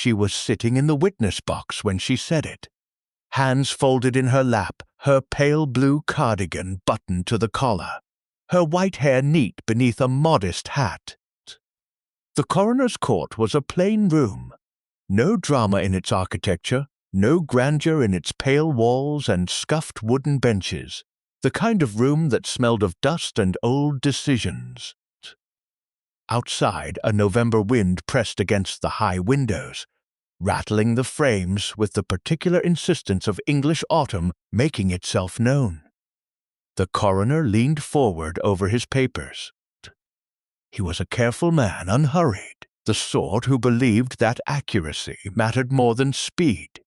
She was sitting in the witness box when she said it, hands folded in her lap, her pale blue cardigan buttoned to the collar, her white hair neat beneath a modest hat. The coroner's court was a plain room, no drama in its architecture, no grandeur in its pale walls and scuffed wooden benches, the kind of room that smelled of dust and old decisions. Outside, a November wind pressed against the high windows, rattling the frames with the particular insistence of English autumn making itself known. The coroner leaned forward over his papers. He was a careful man, unhurried, the sort who believed that accuracy mattered more than speed.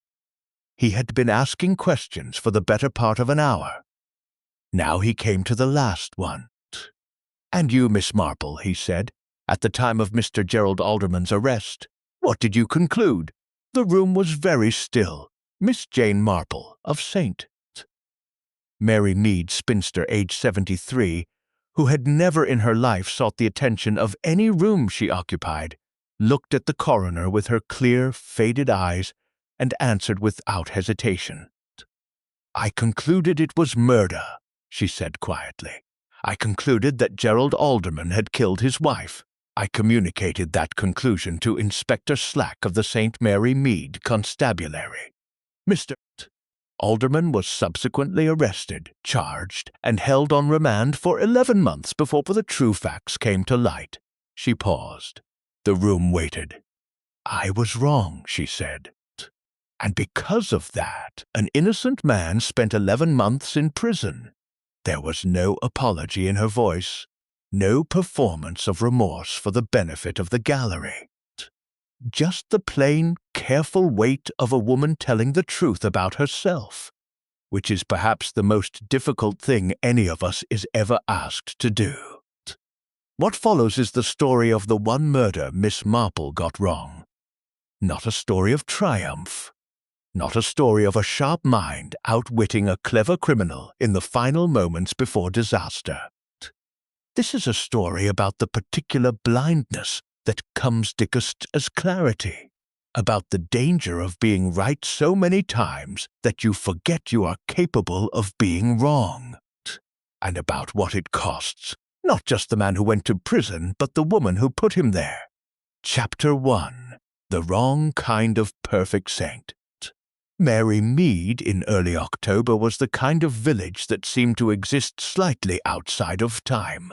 He had been asking questions for the better part of an hour. Now he came to the last one. "And you, Miss Marple," he said, "at the time of Mr. Gerald Alderman's arrest, what did you conclude?" The room was very still. Miss Jane Marple, of St. Mary Mead, spinster, age 73, who had never in her life sought the attention of any room she occupied, looked at the coroner with her clear, faded eyes and answered without hesitation. "I concluded it was murder," she said quietly. "I concluded that Gerald Alderman had killed his wife. I communicated that conclusion to Inspector Slack of the St. Mary Mead Constabulary. Mr. Alderman was subsequently arrested, charged, and held on remand for 11 months before the true facts came to light." She paused. The room waited. "I was wrong," she said. "And because of that, an innocent man spent 11 months in prison." There was no apology in her voice, no performance of remorse for the benefit of the gallery. Just the plain, careful weight of a woman telling the truth about herself, which is perhaps the most difficult thing any of us is ever asked to do. What follows is the story of the one murder Miss Marple got wrong. Not a story of triumph. Not a story of a sharp mind outwitting a clever criminal in the final moments before disaster. This is a story about the particular blindness that comes dickest as clarity, about the danger of being right so many times that you forget you are capable of being wrong, and about what it costs, not just the man who went to prison, but the woman who put him there. Chapter 1. The Wrong Kind of Perfect Saint. Mary Mead in early October was the kind of village that seemed to exist slightly outside of time.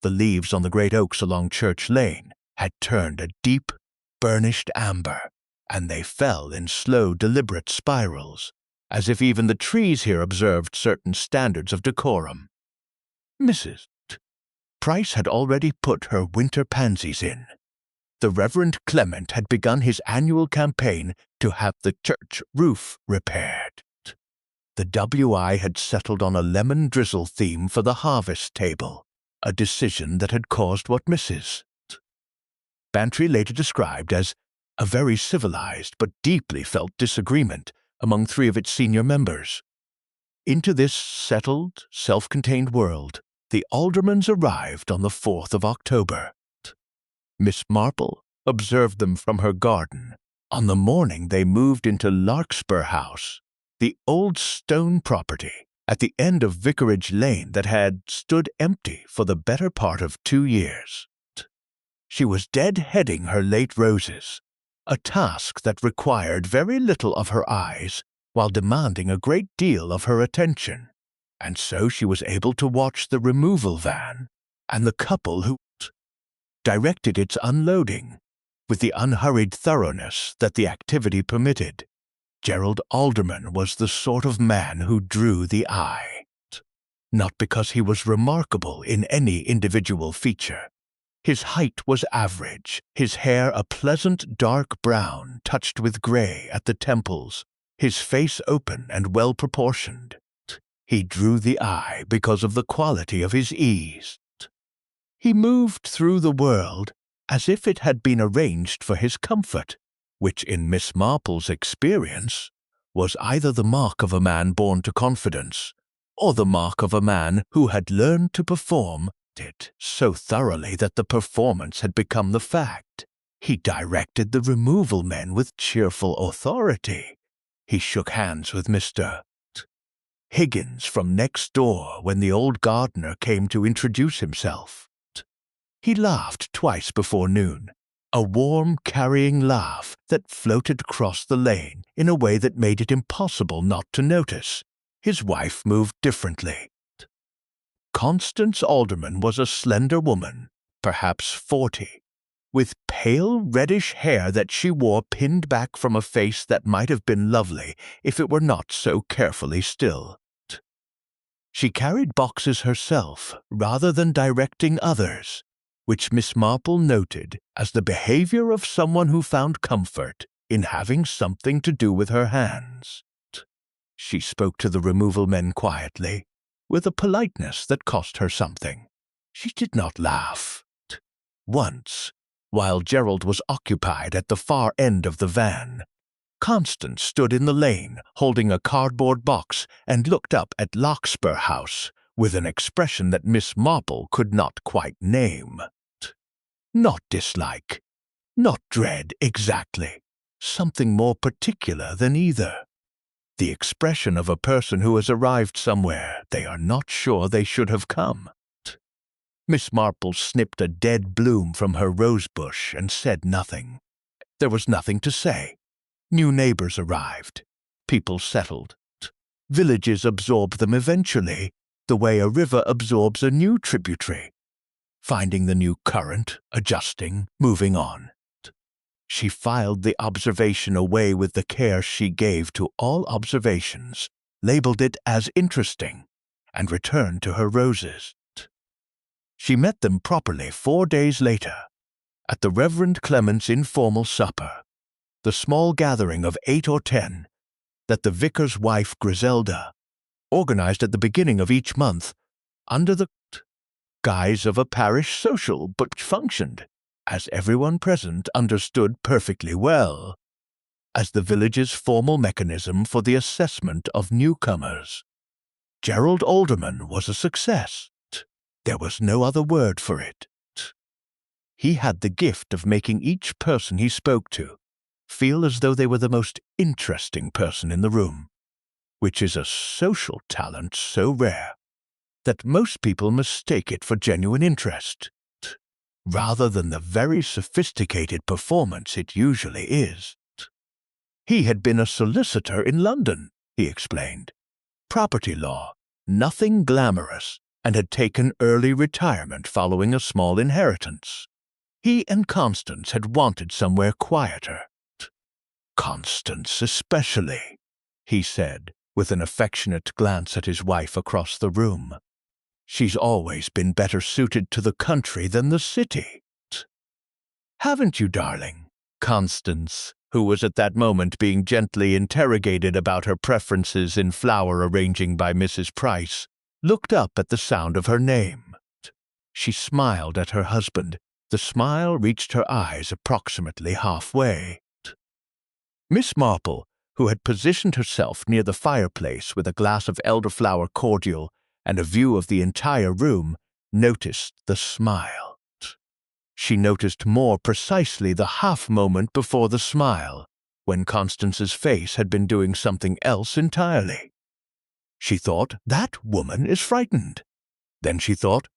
The leaves on the great oaks along Church Lane had turned a deep, burnished amber, and they fell in slow, deliberate spirals, as if even the trees here observed certain standards of decorum. Mrs. Price had already put her winter pansies in. The Reverend Clement had begun his annual campaign to have the church roof repaired. The WI had settled on a lemon drizzle theme for the harvest table, a decision that had caused what Mrs. Bantry later described as a very civilized but deeply felt disagreement among 3 of its senior members. Into this settled, self-contained world, the Aldermans arrived on the 4th of October. Miss Marple observed them from her garden on the morning they moved into Larkspur House, the old stone property at the end of Vicarage Lane that had stood empty for the better part of 2 years. She was dead-heading her late roses, a task that required very little of her eyes while demanding a great deal of her attention, and so she was able to watch the removal van and the couple who directed its unloading with the unhurried thoroughness that the activity permitted. Gerald Alderman was the sort of man who drew the eye, not because he was remarkable in any individual feature. His height was average, his hair a pleasant dark brown touched with gray at the temples, his face open and well-proportioned. He drew the eye because of the quality of his ease. He moved through the world as if it had been arranged for his comfort, which in Miss Marple's experience was either the mark of a man born to confidence or the mark of a man who had learned to perform it so thoroughly that the performance had become the fact. He directed the removal men with cheerful authority. He shook hands with Mr. Higgins from next door when the old gardener came to introduce himself. He laughed twice before noon, a warm, carrying laugh that floated across the lane in a way that made it impossible not to notice. His wife moved differently. Constance Alderman was a slender woman, perhaps 40, with pale reddish hair that she wore pinned back from a face that might have been lovely if it were not so carefully stilled. She carried boxes herself rather than directing others, which Miss Marple noted as the behavior of someone who found comfort in having something to do with her hands. She spoke to the removal men quietly, with a politeness that cost her something. She did not laugh. Once, while Gerald was occupied at the far end of the van, Constance stood in the lane holding a cardboard box and looked up at Larkspur House with an expression that Miss Marple could not quite name. Not dislike, not dread exactly, something more particular than either. The expression of a person who has arrived somewhere they are not sure they should have come. Miss Marple snipped a dead bloom from her rose bush and said nothing. There was nothing to say. New neighbors arrived. People settled. Villages absorbed them eventually, the way a river absorbs a new tributary, finding the new current, adjusting, moving on. She filed the observation away with the care she gave to all observations, labeled it as interesting, and returned to her roses. She met them properly 4 days later, at the Reverend Clement's informal supper, the small gathering of 8 or 10 that the vicar's wife Griselda organized at the beginning of each month under the guise of a parish social, but functioned, as everyone present understood perfectly well, as the village's formal mechanism for the assessment of newcomers. Gerald Alderman was a success. There was no other word for it. He had the gift of making each person he spoke to feel as though they were the most interesting person in the room, which is a social talent so rare that most people mistake it for genuine interest, rather than the very sophisticated performance it usually is. He had been a solicitor in London, he explained. Property law, nothing glamorous, and had taken early retirement following a small inheritance. He and Constance had wanted somewhere quieter. Constance especially, he said, with an affectionate glance at his wife across the room. She's always been better suited to the country than the city. Haven't you, darling? Constance, who was at that moment being gently interrogated about her preferences in flower arranging by Mrs. Price, looked up at the sound of her name. She smiled at her husband. The smile reached her eyes approximately halfway. Miss Marple, who had positioned herself near the fireplace with a glass of elderflower cordial and a view of the entire room, noticed the smile. She noticed more precisely the half-moment before the smile, when Constance's face had been doing something else entirely. She thought, that woman is frightened. Then she thought,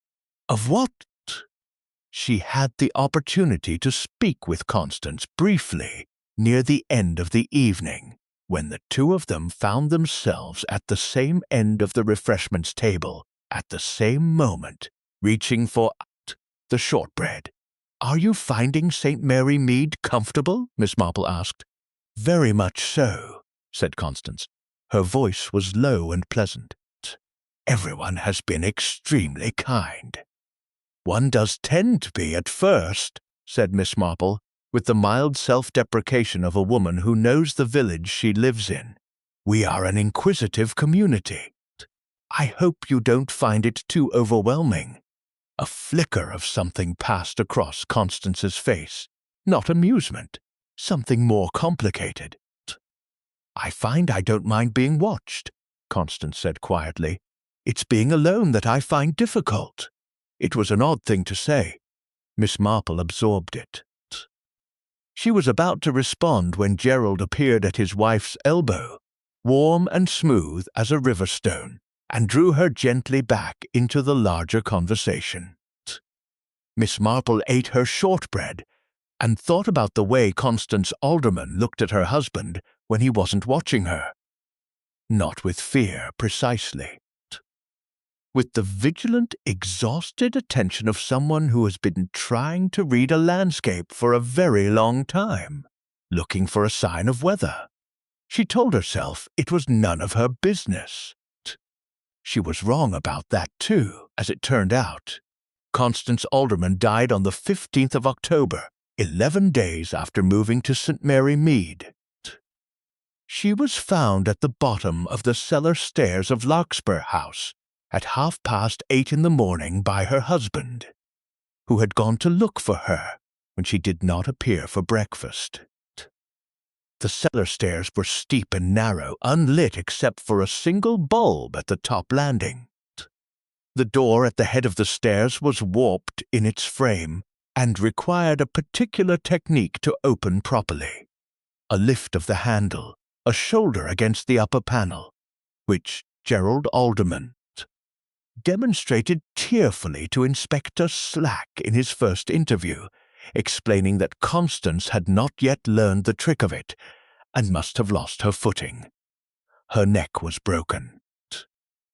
of what? She had the opportunity to speak with Constance briefly near the end of the evening, when the two of them found themselves at the same end of the refreshments table at the same moment, reaching for the shortbread. "Are you finding St. Mary Mead comfortable?" Miss Marple asked. "Very much so," said Constance. Her voice was low and pleasant. "Everyone has been extremely kind." "One does tend to be at first," said Miss Marple, with the mild self-deprecation of a woman who knows the village she lives in. "We are an inquisitive community. I hope you don't find it too overwhelming." A flicker of something passed across Constance's face. Not amusement, something more complicated. "I find I don't mind being watched," Constance said quietly. "It's being alone that I find difficult." It was an odd thing to say. Miss Marple absorbed it. She was about to respond when Gerald appeared at his wife's elbow, warm and smooth as a river stone, and drew her gently back into the larger conversation. Miss Marple ate her shortbread and thought about the way Constance Alderman looked at her husband when he wasn't watching her. Not with fear, precisely. With the vigilant, exhausted attention of someone who has been trying to read a landscape for a very long time, looking for a sign of weather. She told herself it was none of her business. She was wrong about that too, as it turned out. Constance Alderman died on the 15th of October, 11 days after moving to St. Mary Mead. She was found at the bottom of the cellar stairs of Larkspur House at 8:30 in the morning by her husband, who had gone to look for her when she did not appear for breakfast. The cellar stairs were steep and narrow, unlit except for a single bulb at the top landing. The door at the head of the stairs was warped in its frame and required a particular technique to open properly. A lift of the handle, a shoulder against the upper panel, which Gerald Alderman demonstrated tearfully to Inspector Slack in his first interview, explaining that Constance had not yet learned the trick of it and must have lost her footing. Her neck was broken.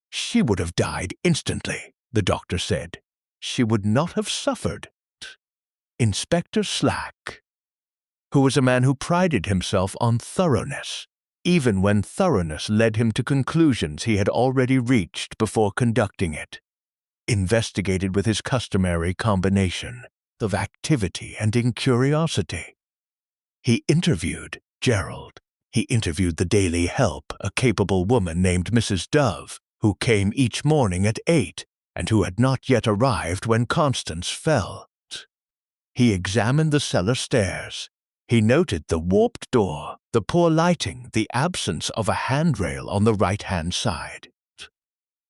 She would have died instantly, the doctor said. She would not have suffered. Inspector Slack, who was a man who prided himself on thoroughness, even when thoroughness led him to conclusions he had already reached before conducting it, investigated with his customary combination of activity and incuriosity. He interviewed Gerald. He interviewed the daily help, a capable woman named Mrs. Dove, who came each morning at 8 and who had not yet arrived when Constance fell. He examined the cellar stairs. He noted the warped door, the poor lighting, the absence of a handrail on the right-hand side.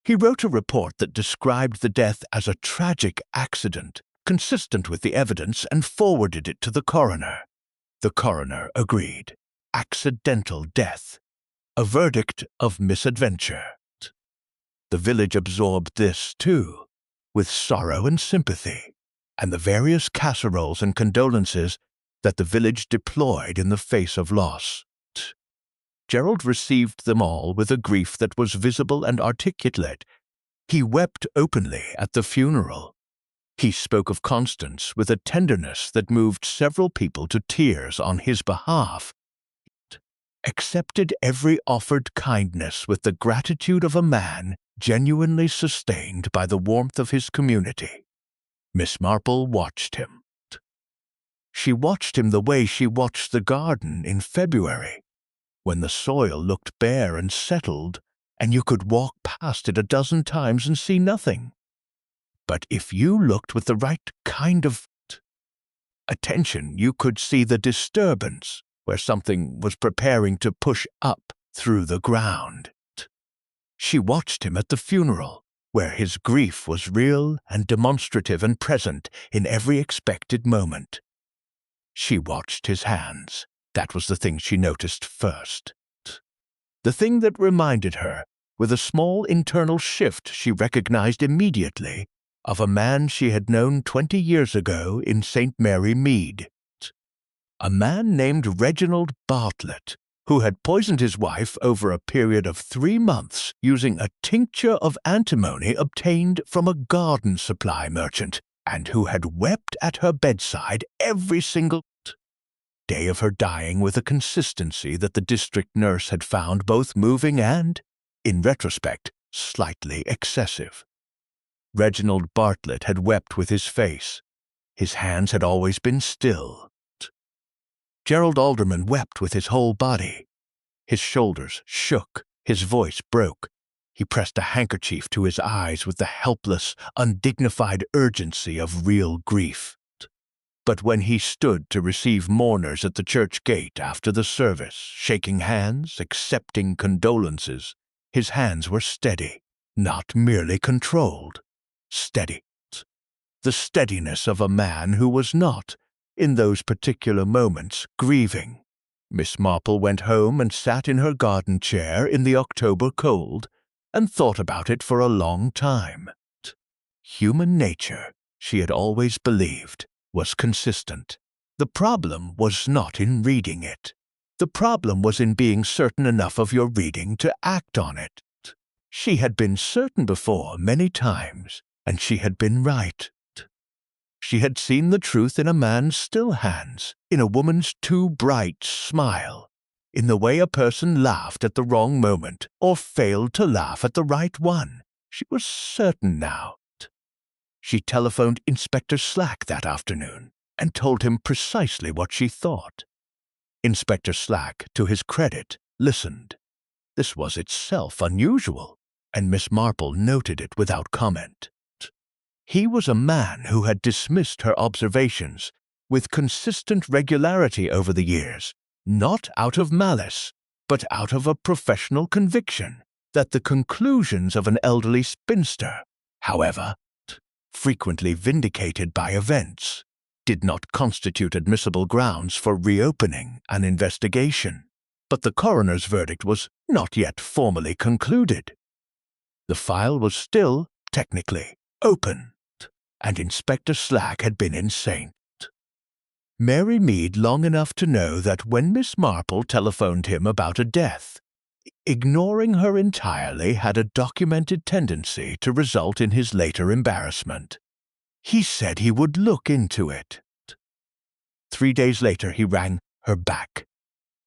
He wrote a report that described the death as a tragic accident, consistent with the evidence, and forwarded it to the coroner. The coroner agreed. Accidental death. A verdict of misadventure. The village absorbed this, too, with sorrow and sympathy, and the various casseroles and condolences that the village deployed in the face of loss. Gerald received them all with a grief that was visible and articulate. He wept openly at the funeral. He spoke of Constance with a tenderness that moved several people to tears on his behalf, accepted every offered kindness with the gratitude of a man genuinely sustained by the warmth of his community. Miss Marple watched him. She watched him the way she watched the garden in February, when the soil looked bare and settled, and you could walk past it a dozen times and see nothing. But if you looked with the right kind of attention, you could see the disturbance where something was preparing to push up through the ground. She watched him at the funeral, where his grief was real and demonstrative and present in every expected moment. She watched his hands. That was the thing she noticed first. The thing that reminded her, with a small internal shift she recognized immediately, of a man she had known 20 years ago in St. Mary Mead. A man named Reginald Bartlett, who had poisoned his wife over a period of 3 months using a tincture of antimony obtained from a garden supply merchant, and who had wept at her bedside every single day of her dying with a consistency that the district nurse had found both moving and, in retrospect, slightly excessive. Reginald Bartlett had wept with his face. His hands had always been still. Gerald Alderman wept with his whole body. His shoulders shook, his voice broke. He pressed a handkerchief to his eyes with the helpless, undignified urgency of real grief. But when he stood to receive mourners at the church gate after the service, shaking hands, accepting condolences, his hands were steady, not merely controlled. Steady. The steadiness of a man who was not, in those particular moments, grieving. Miss Marple went home and sat in her garden chair in the October cold and thought about it for a long time. Human nature, she had always believed, was consistent. The problem was not in reading it. The problem was in being certain enough of your reading to act on it. She had been certain before many times, and she had been right. She had seen the truth in a man's still hands, in a woman's too bright smile, in the way a person laughed at the wrong moment or failed to laugh at the right one. She was certain now. She telephoned Inspector Slack that afternoon and told him precisely what she thought. Inspector Slack, to his credit, listened. This was itself unusual, and Miss Marple noted it without comment. He was a man who had dismissed her observations with consistent regularity over the years, not out of malice, but out of a professional conviction that the conclusions of an elderly spinster, however frequently vindicated by events, did not constitute admissible grounds for reopening an investigation. But the coroner's verdict was not yet formally concluded. The file was still, technically, open, and Inspector Slack had been insane. Mary Mead long enough to know that when Miss Marple telephoned him about a death, ignoring her entirely had a documented tendency to result in his later embarrassment. He said he would look into it. 3 days later he rang her back.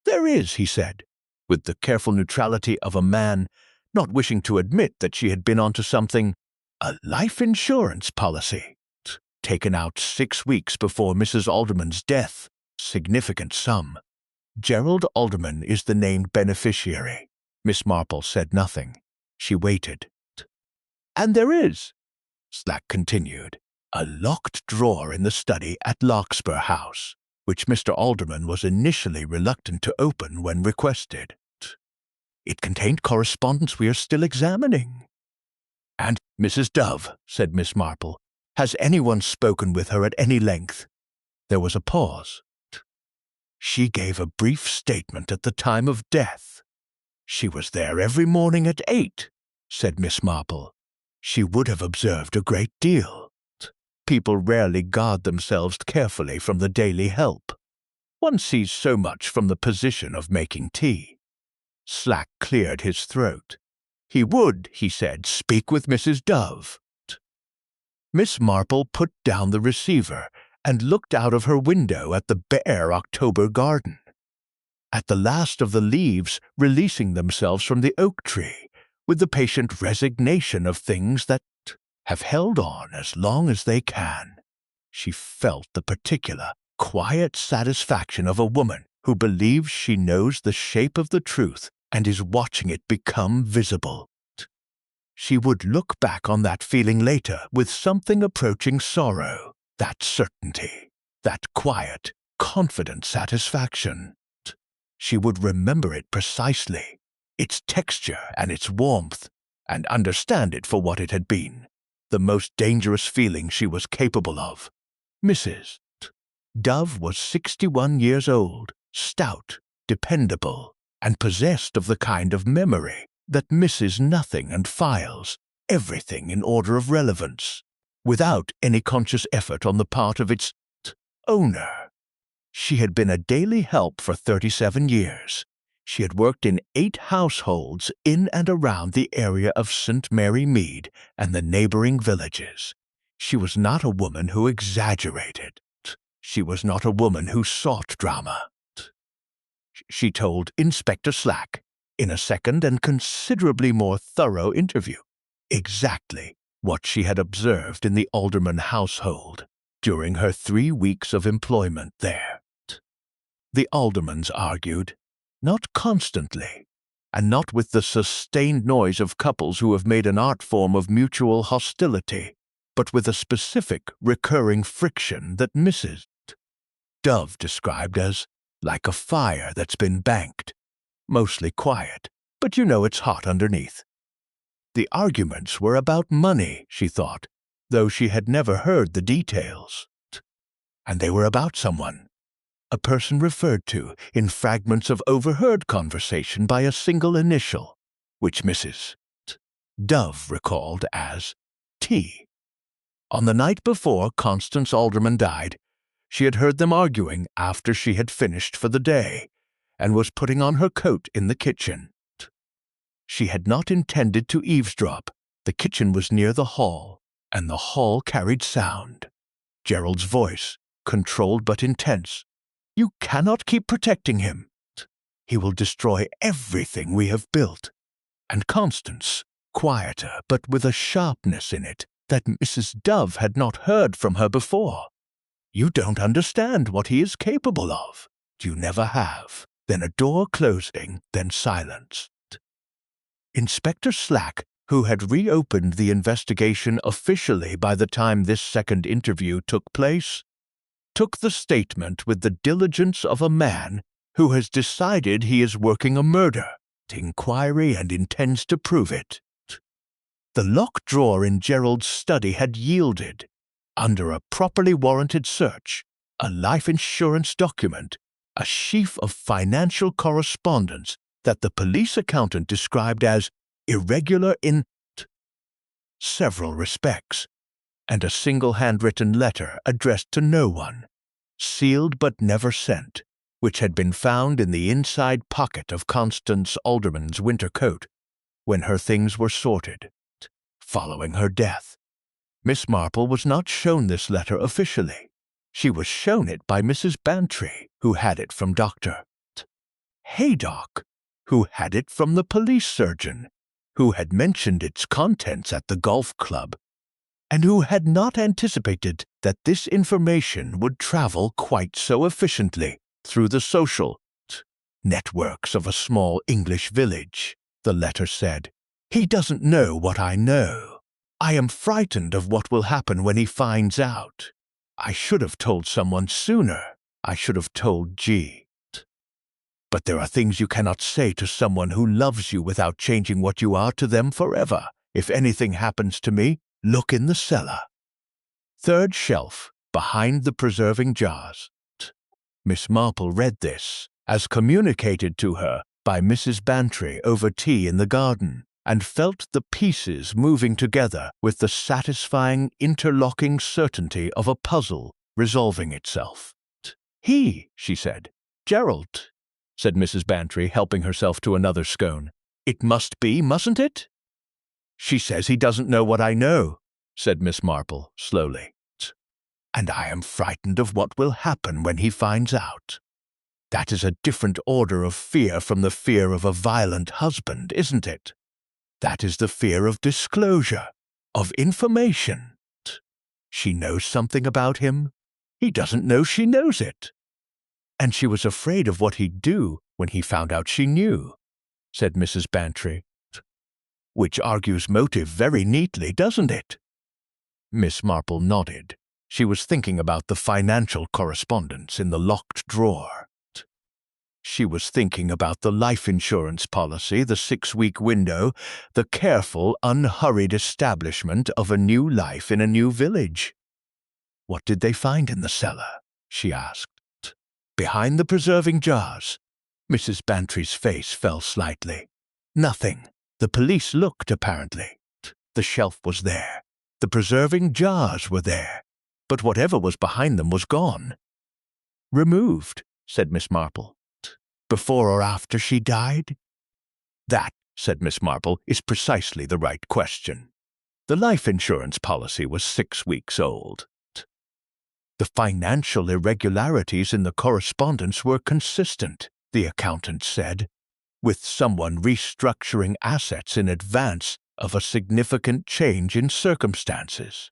"There is," he said, with the careful neutrality of a man not wishing to admit that she had been onto something, "a life insurance policy, taken out 6 weeks before Mrs. Alderman's death, significant sum. Gerald Alderman is the named beneficiary." Miss Marple said nothing. She waited. "And there is," Slack continued, "a locked drawer in the study at Larkspur House, which Mr. Alderman was initially reluctant to open when requested. It contained correspondence we are still examining." "And Mrs. Dove," said Miss Marple, "has anyone spoken with her at any length?" There was a pause. "She gave a brief statement at the time of death. She was there every morning at 8, said Miss Marple. "She would have observed a great deal. People rarely guard themselves carefully from the daily help. One sees so much from the position of making tea." Slack cleared his throat. He would, he said, speak with Mrs. Dove. Miss Marple put down the receiver and looked out of her window at the bare October garden, at the last of the leaves releasing themselves from the oak tree, with the patient resignation of things that have held on as long as they can. She felt the particular, quiet satisfaction of a woman who believes she knows the shape of the truth and is watching it become visible. She would look back on that feeling later with something approaching sorrow, that certainty, that quiet, confident satisfaction. She would remember it precisely, its texture and its warmth, and understand it for what it had been, the most dangerous feeling she was capable of. Mrs. Dove was 61 years old, stout, dependable, and possessed of the kind of memory that misses nothing and files everything in order of relevance, without any conscious effort on the part of its owner. She had been a daily help for 37 years. She had worked in 8 households in and around the area of St. Mary Mead and the neighboring villages. She was not a woman who exaggerated. She was not a woman who sought drama. She told Inspector Slack, in a second and considerably more thorough interview, exactly what she had observed in the Alderman household during her 3 weeks of employment there. The Aldermans argued, not constantly, and not with the sustained noise of couples who have made an art form of mutual hostility, but with a specific, recurring friction that Mrs. Dove described as like a fire that's been banked, mostly quiet, but you know it's hot underneath. The arguments were about money, she thought, though she had never heard the details. and they were about someone, a person referred to in fragments of overheard conversation by a single initial, which Mrs. Dove recalled as T. On the night before Constance Alderman died, she had heard them arguing after she had finished for the day and was putting on her coat in the kitchen. She had not intended to eavesdrop. The kitchen was near the hall, and the hall carried sound. Gerald's voice, controlled but intense. "You cannot keep protecting him. He will destroy everything we have built." And Constance, quieter but with a sharpness in it that Mrs. Dove had not heard from her before. "You don't understand what he is capable of. You never have." Then a door closing, then silence. Inspector Slack, who had reopened the investigation officially by the time this second interview took place, took the statement with the diligence of a man who has decided he is working a murder, inquiry, and intends to prove it. The locked drawer in Gerald's study had yielded, under a properly warranted search, a life insurance document, a sheaf of financial correspondence that the police accountant described as irregular in several respects, and a single handwritten letter addressed to no one, sealed but never sent, which had been found in the inside pocket of Constance Alderman's winter coat when her things were sorted, following her death. Miss Marple was not shown this letter officially. She was shown it by Mrs. Bantry, who had it from Dr. Haydock, who had it from the police surgeon, who had mentioned its contents at the golf club, and who had not anticipated that this information would travel quite so efficiently through the social networks of a small English village. The letter said, "He doesn't know what I know. I am frightened of what will happen when he finds out. I should have told someone sooner. I should have told G. But there are things you cannot say to someone who loves you without changing what you are to them forever. If anything happens to me, look in the cellar. Third shelf, behind the preserving jars." Miss Marple read this, as communicated to her by Mrs. Bantry over tea in the garden, and felt the pieces moving together with the satisfying interlocking certainty of a puzzle resolving itself. "He," she said. "Gerald," said Mrs. Bantry, helping herself to another scone. "It must be, mustn't it?" "She says he doesn't know what I know," said Miss Marple slowly. "And I am frightened of what will happen when he finds out. That is a different order of fear from the fear of a violent husband, isn't it? That is the fear of disclosure, of information. She knows something about him. He doesn't know she knows it. And she was afraid of what he'd do when he found out she knew," said Mrs. Bantry. "Which argues motive very neatly, doesn't it?" Miss Marple nodded. She was thinking about the financial correspondence in the locked drawer. She was thinking about the life insurance policy, the 6-week window, the careful, unhurried establishment of a new life in a new village. "What did they find in the cellar?" she asked. "Behind the preserving jars." Mrs. Bantry's face fell slightly. "Nothing. The police looked, apparently. The shelf was there. The preserving jars were there. But whatever was behind them was gone." "Removed," said Miss Marple. "Before or after she died?" "That," said Miss Marple, "is precisely the right question. The life insurance policy was 6 weeks old. The financial irregularities in the correspondence were consistent, the accountant said, with someone restructuring assets in advance of a significant change in circumstances.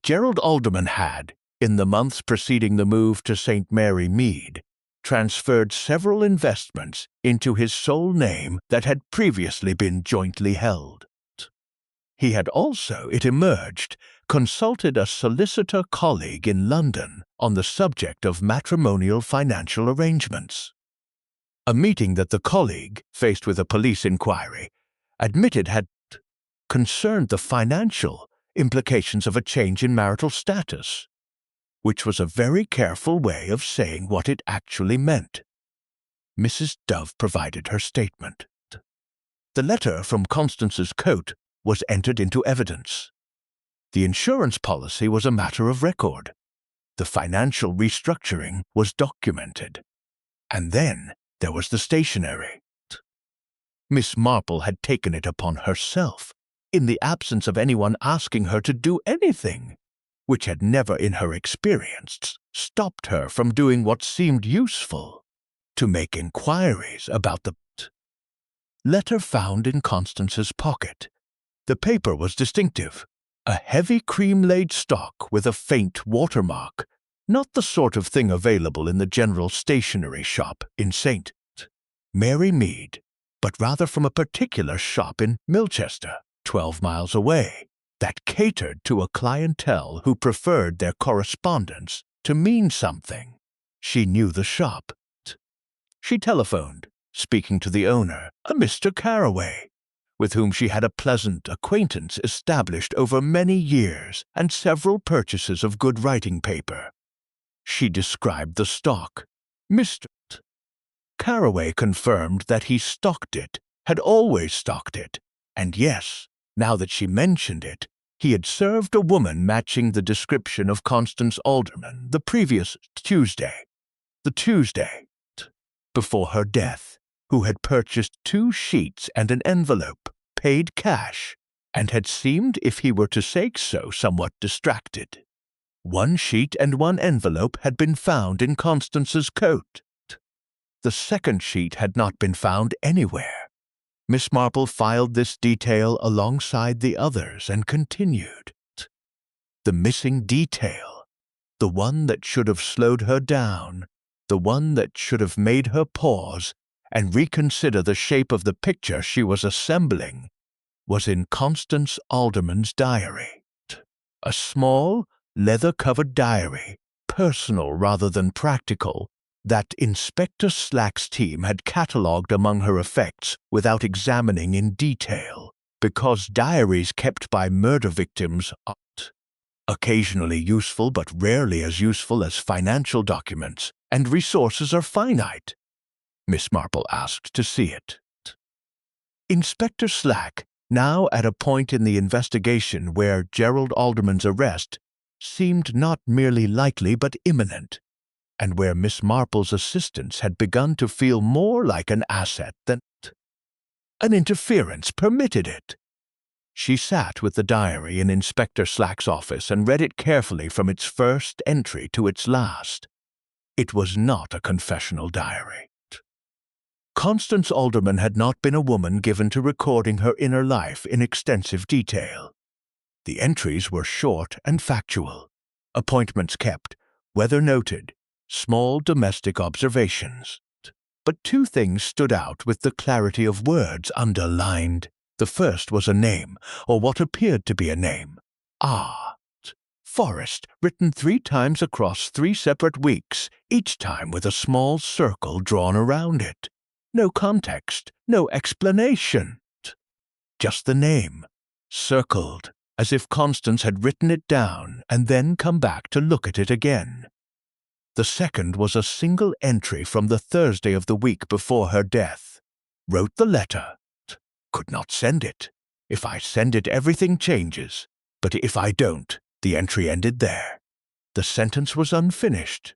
Gerald Alderman had, in the months preceding the move to St. Mary Mead, transferred several investments into his sole name that had previously been jointly held. He had also, it emerged, consulted a solicitor colleague in London on the subject of matrimonial financial arrangements. A meeting that the colleague, faced with a police inquiry, admitted had concerned the financial implications of a change in marital status. which was a very careful way of saying what it actually meant. Mrs. Dove provided her statement. The letter from Constance's coat was entered into evidence. The insurance policy was a matter of record. The financial restructuring was documented. And then there was the stationery. Miss Marple had taken it upon herself, in the absence of anyone asking her to do anything, which had never in her experience stopped her from doing what seemed useful, to make inquiries about the letter found in Constance's pocket. The paper was distinctive, a heavy cream-laid stock with a faint watermark, not the sort of thing available in the general stationery shop in St. Mary Mead, but rather from a particular shop in Milchester, 12 miles away, that catered to a clientele who preferred their correspondence to mean something. She knew the shop. She telephoned, speaking to the owner, a Mr. Carraway, with whom she had a pleasant acquaintance established over many years and several purchases of good writing paper. She described the stock. Mr. Carraway confirmed that he stocked it, had always stocked it, and yes, now that she mentioned it, he had served a woman matching the description of Constance Alderman the previous Tuesday, the Tuesday before her death, who had purchased 2 sheets and an envelope, paid cash, and had seemed, if he were to say so, somewhat distracted. 1 sheet and 1 envelope had been found in Constance's coat. The second sheet had not been found anywhere. Miss Marple filed this detail alongside the others and continued. The missing detail, the one that should have slowed her down, the one that should have made her pause and reconsider the shape of the picture she was assembling, was in Constance Alderman's diary. A small, leather-covered diary, personal rather than practical, that Inspector Slack's team had catalogued among her effects without examining in detail, because diaries kept by murder victims are occasionally useful but rarely as useful as financial documents, and resources are finite. Miss Marple asked to see it. Inspector Slack, now at a point in the investigation where Gerald Alderman's arrest seemed not merely likely but imminent, and where Miss Marple's assistance had begun to feel more like an asset than an interference permitted it. She sat with the diary in Inspector Slack's office and read it carefully from its first entry to its last. It was not a confessional diary. Constance Alderman had not been a woman given to recording her inner life in extensive detail. The entries were short and factual, appointments kept, weather noted, small domestic observations. But 2 things stood out with the clarity of words underlined. The first was a name, or what appeared to be a name. Forest, written 3 times across 3 separate weeks, each time with a small circle drawn around it. No context, no explanation. Just the name, circled, as if Constance had written it down and then come back to look at it again. The second was a single entry from the Thursday of the week before her death. Wrote the letter. Could not send it. If I send it, everything changes. But if I don't, the entry ended there. The sentence was unfinished.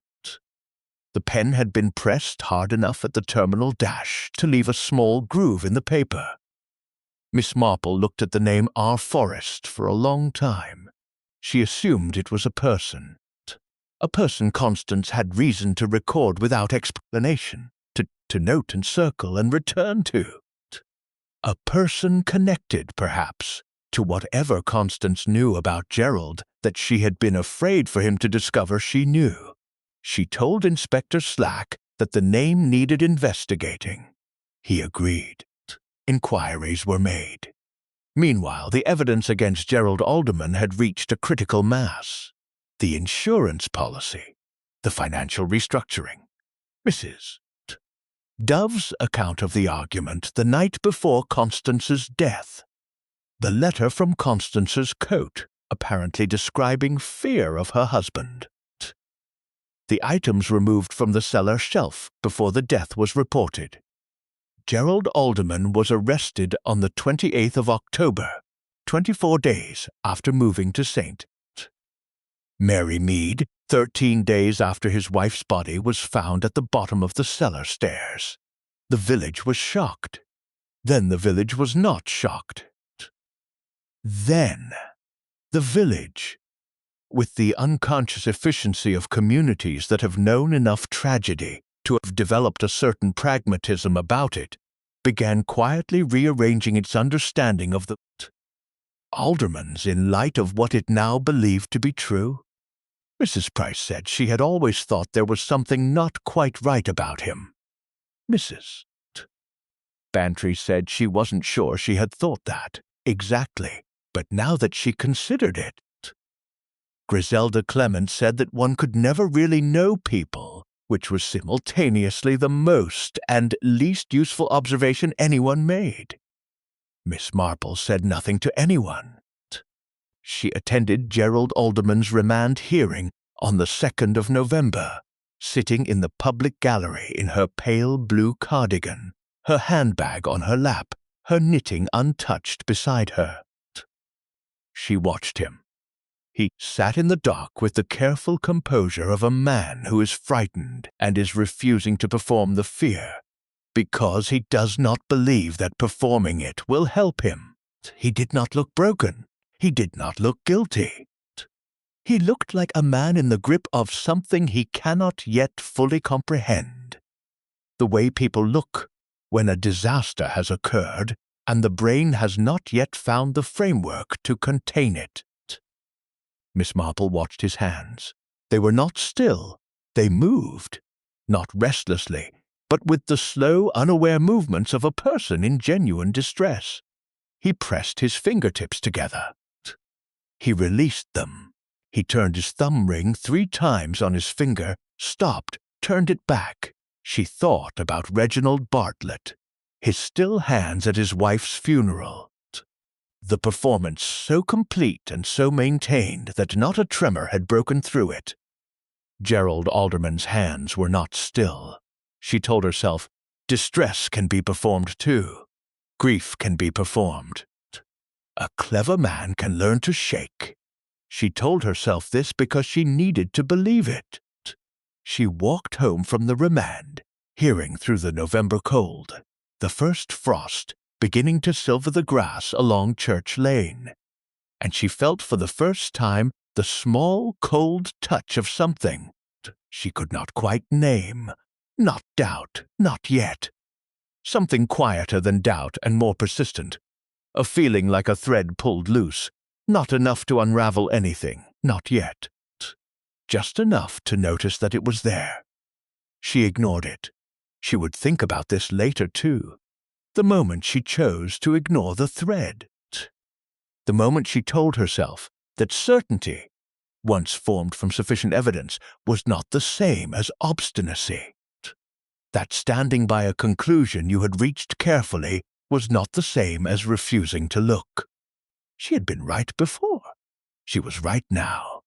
The pen had been pressed hard enough at the terminal dash to leave a small groove in the paper. Miss Marple looked at the name R. Forest for a long time. She assumed it was a person. A person Constance had reason to record without explanation, to note and circle and return to. A person connected, perhaps, to whatever Constance knew about Gerald that she had been afraid for him to discover she knew. She told Inspector Slack that the name needed investigating. He agreed. Inquiries were made. Meanwhile, the evidence against Gerald Alderman had reached a critical mass. The insurance policy, the financial restructuring, Mrs. Dove's account of the argument the night before Constance's death, the letter from Constance's coat, apparently describing fear of her husband, the items removed from the cellar shelf before the death was reported. Gerald Alderman was arrested on the 28th of October, 24 days after moving to St. Mary Mead, 13 days after his wife's body was found at the bottom of the cellar stairs. The village was shocked. Then the village was not shocked. Then the village, with the unconscious efficiency of communities that have known enough tragedy to have developed a certain pragmatism about it, began quietly rearranging its understanding of the Aldermans in light of what it now believed to be true. Mrs. Price said she had always thought there was something not quite right about him. Mrs. Bantry said she wasn't sure she had thought that exactly, but now that she considered it. Griselda Clement said that one could never really know people, which was simultaneously the most and least useful observation anyone made. Miss Marple said nothing to anyone. She attended Gerald Alderman's remand hearing on the 2nd of November, sitting in the public gallery in her pale blue cardigan, her handbag on her lap, her knitting untouched beside her. She watched him. He sat in the dock with the careful composure of a man who is frightened and is refusing to perform the fear, because he does not believe that performing it will help him. He did not look broken. He did not look guilty. He looked like a man in the grip of something he cannot yet fully comprehend. The way people look when a disaster has occurred and the brain has not yet found the framework to contain it. Miss Marple watched his hands. They were not still. They moved, not restlessly, but with the slow, unaware movements of a person in genuine distress. He pressed his fingertips together. He released them. He turned his thumb ring 3 times on his finger, stopped, turned it back. She thought about Reginald Bartlett, his still hands at his wife's funeral. The performance so complete and so maintained that not a tremor had broken through it. Gerald Alderman's hands were not still. She told herself, distress can be performed too. Grief can be performed. A clever man can learn to shake. She told herself this because she needed to believe it. She walked home from the remand, hearing through the November cold, the first frost beginning to silver the grass along Church Lane, and she felt for the first time the small, cold touch of something she could not quite name. Not doubt, not yet. Something quieter than doubt and more persistent. A feeling like a thread pulled loose, not enough to unravel anything, not yet. Just enough to notice that it was there. She ignored it. She would think about this later, too. The moment she chose to ignore the thread. The moment she told herself that certainty, once formed from sufficient evidence, was not the same as obstinacy. That standing by a conclusion you had reached carefully was not the same as refusing to look. She had been right before. She was right now.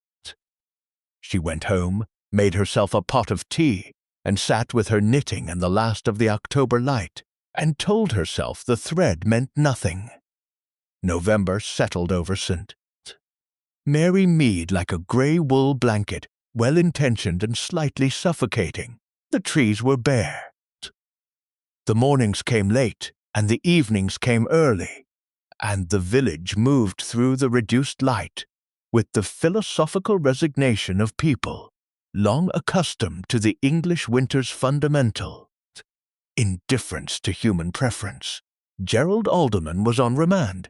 She went home, made herself a pot of tea, and sat with her knitting and the last of the October light, and told herself the thread meant nothing. November settled over St. Mary Mead like a grey wool blanket, well-intentioned and slightly suffocating. The trees were bare. The mornings came late, and the evenings came early, and the village moved through the reduced light with the philosophical resignation of people long accustomed to the English winter's fundamental indifference to human preference. Gerald Alderman was on remand.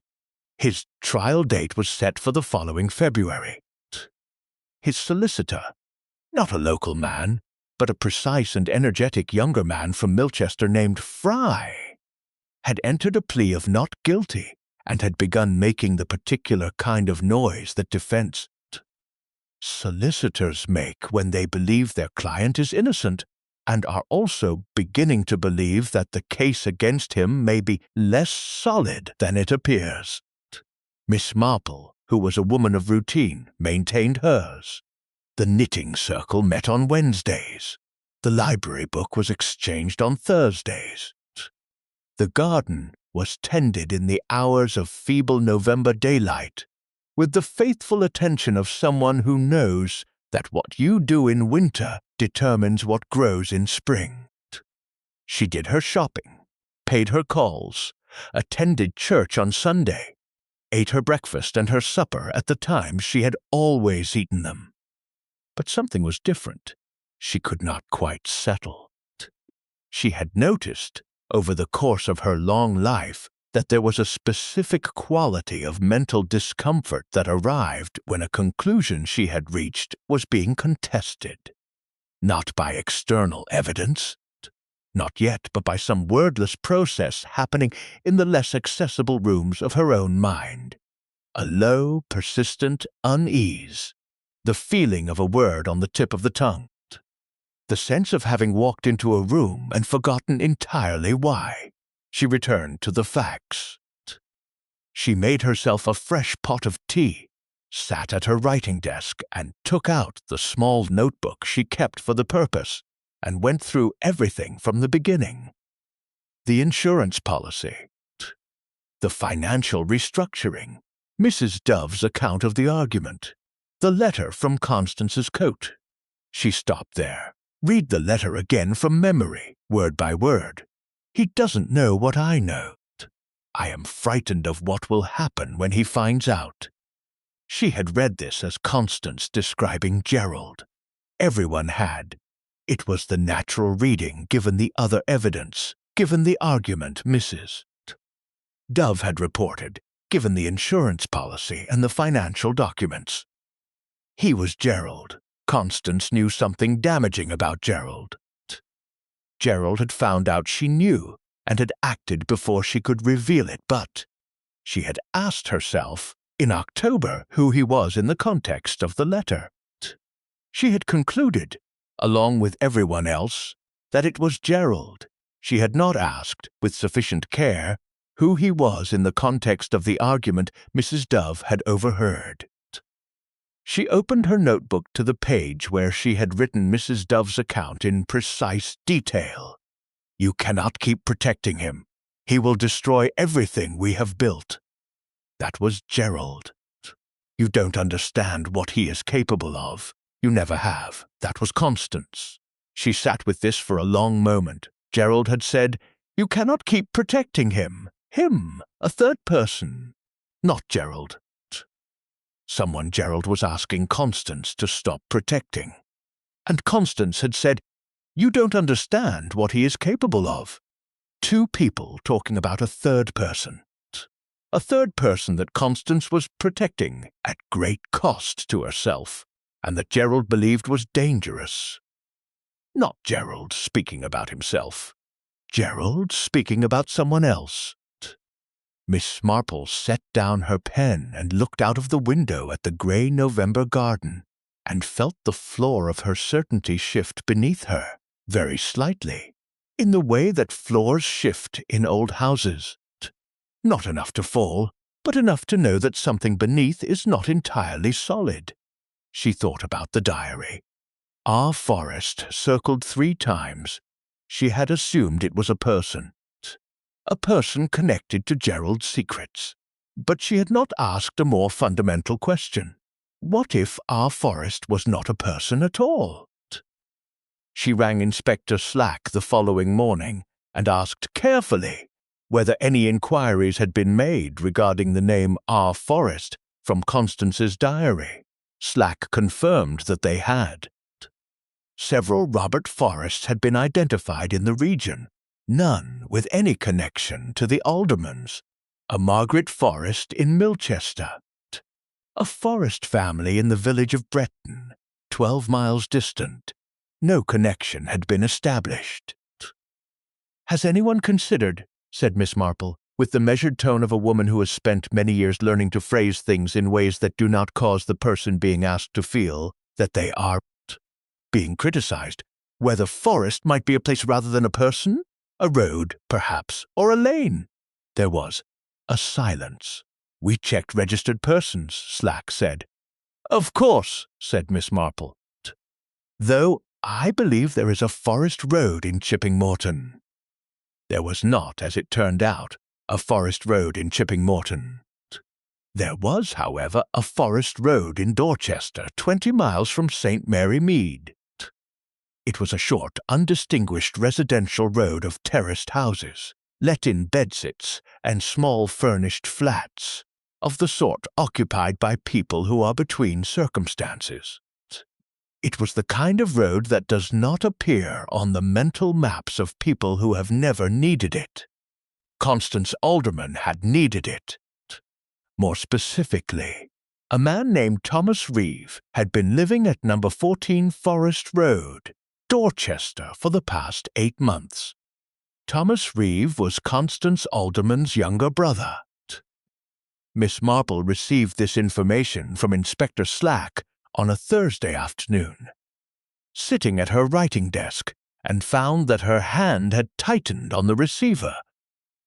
His trial date was set for the following February. His solicitor, not a local man, but a precise and energetic younger man from Milchester named Fry, had entered a plea of not guilty and had begun making the particular kind of noise that defense solicitors make when they believe their client is innocent, and are also beginning to believe that the case against him may be less solid than it appears. Miss Marple, who was a woman of routine, maintained hers. The knitting circle met on Wednesdays. The library book was exchanged on Thursdays. The garden was tended in the hours of feeble November daylight, with the faithful attention of someone who knows that what you do in winter determines what grows in spring. She did her shopping, paid her calls, attended church on Sunday, ate her breakfast and her supper at the times she had always eaten them. But something was different. She could not quite settle. She had noticed, over the course of her long life, that there was a specific quality of mental discomfort that arrived when a conclusion she had reached was being contested. Not by external evidence, not yet, but by some wordless process happening in the less accessible rooms of her own mind. A low, persistent unease, the feeling of a word on the tip of the tongue, the sense of having walked into a room and forgotten entirely why. She returned to the facts. She made herself a fresh pot of tea, sat at her writing desk, and took out the small notebook she kept for the purpose, and went through everything from the beginning. The insurance policy, the financial restructuring, Mrs. Dove's account of the argument, the letter from Constance's coat. She stopped there. Read the letter again from memory, word by word. He doesn't know what I know. I am frightened of what will happen when he finds out. She had read this as Constance describing Gerald. Everyone had. It was the natural reading given the other evidence, given the argument Mrs. Dove had reported, given the insurance policy and the financial documents. He was Gerald. Constance knew something damaging about Gerald. Gerald had found out she knew and had acted before she could reveal it, but she had asked herself in October who he was in the context of the letter. She had concluded, along with everyone else, that it was Gerald. She had not asked, with sufficient care, who he was in the context of the argument Mrs. Dove had overheard. She opened her notebook to the page where she had written Mrs. Dove's account in precise detail. You cannot keep protecting him. He will destroy everything we have built. That was Gerald. You don't understand what he is capable of. You never have. That was Constance. She sat with this for a long moment. Gerald had said, You cannot keep protecting him. Him, a third person. Not Gerald. Someone Gerald was asking Constance to stop protecting. And Constance had said, You don't understand what he is capable of. Two people talking about a third person. A third person that Constance was protecting at great cost to herself, and that Gerald believed was dangerous. Not Gerald speaking about himself. Gerald speaking about someone else. Miss Marple set down her pen and looked out of the window at the grey November garden, and felt the floor of her certainty shift beneath her, very slightly, in the way that floors shift in old houses. Not enough to fall, but enough to know that something beneath is not entirely solid. She thought about the diary. Our forest circled 3 times. She had assumed it was a person connected to Gerald's secrets. But she had not asked a more fundamental question. What if our forest was not a person at all? She rang Inspector Slack the following morning and asked carefully whether any inquiries had been made regarding the name Our Forest from Constance's diary. Slack confirmed that they had. Several Robert Forests had been identified in the region, none with any connection to the Aldermans. A Margaret Forest in Milchester, a Forest family in the village of Breton, 12 miles distant. No connection had been established. Has anyone considered, said Miss Marple, with the measured tone of a woman who has spent many years learning to phrase things in ways that do not cause the person being asked to feel that they are being criticized, whether forest might be a place rather than a person? A road, perhaps, or a lane? There was a silence. We checked registered persons, Slack said. Of course, said Miss Marple. though I believe there is a forest road in Chipping Morton." There was not, as it turned out, a forest road in Chipping Morton. There was, however, a forest road in Dorchester, 20 miles from St. Mary Mead. It was a short, undistinguished residential road of terraced houses, let-in bedsits, and small furnished flats, of the sort occupied by people who are between circumstances. It was the kind of road that does not appear on the mental maps of people who have never needed it. Constance Alderman had needed it. More specifically, a man named Thomas Reeve had been living at number 14 Forest Road, Dorchester, for the past 8 months. Thomas Reeve was Constance Alderman's younger brother. Miss Marple received this information from Inspector Slack on a Thursday afternoon, sitting at her writing desk, and found that her hand had tightened on the receiver,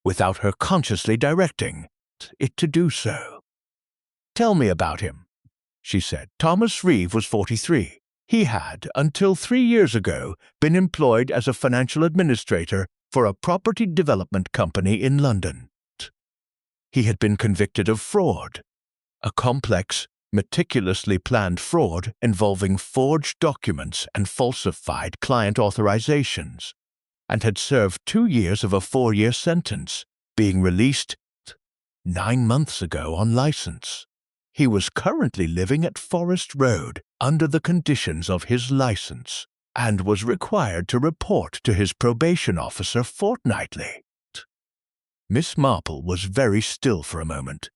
without her consciously directing it to do so. "Tell me about him," she said. "Thomas Reeve was 43. He had, until 3 years ago, been employed as a financial administrator for a property development company in London. He had been convicted of fraud, a complex, meticulously planned fraud involving forged documents and falsified client authorizations, and had served 2 years of a 4-year sentence, being released 9 months ago on license. He was currently living at Forest Road under the conditions of his license, and was required to report to his probation officer fortnightly." Miss Marple was very still for a moment.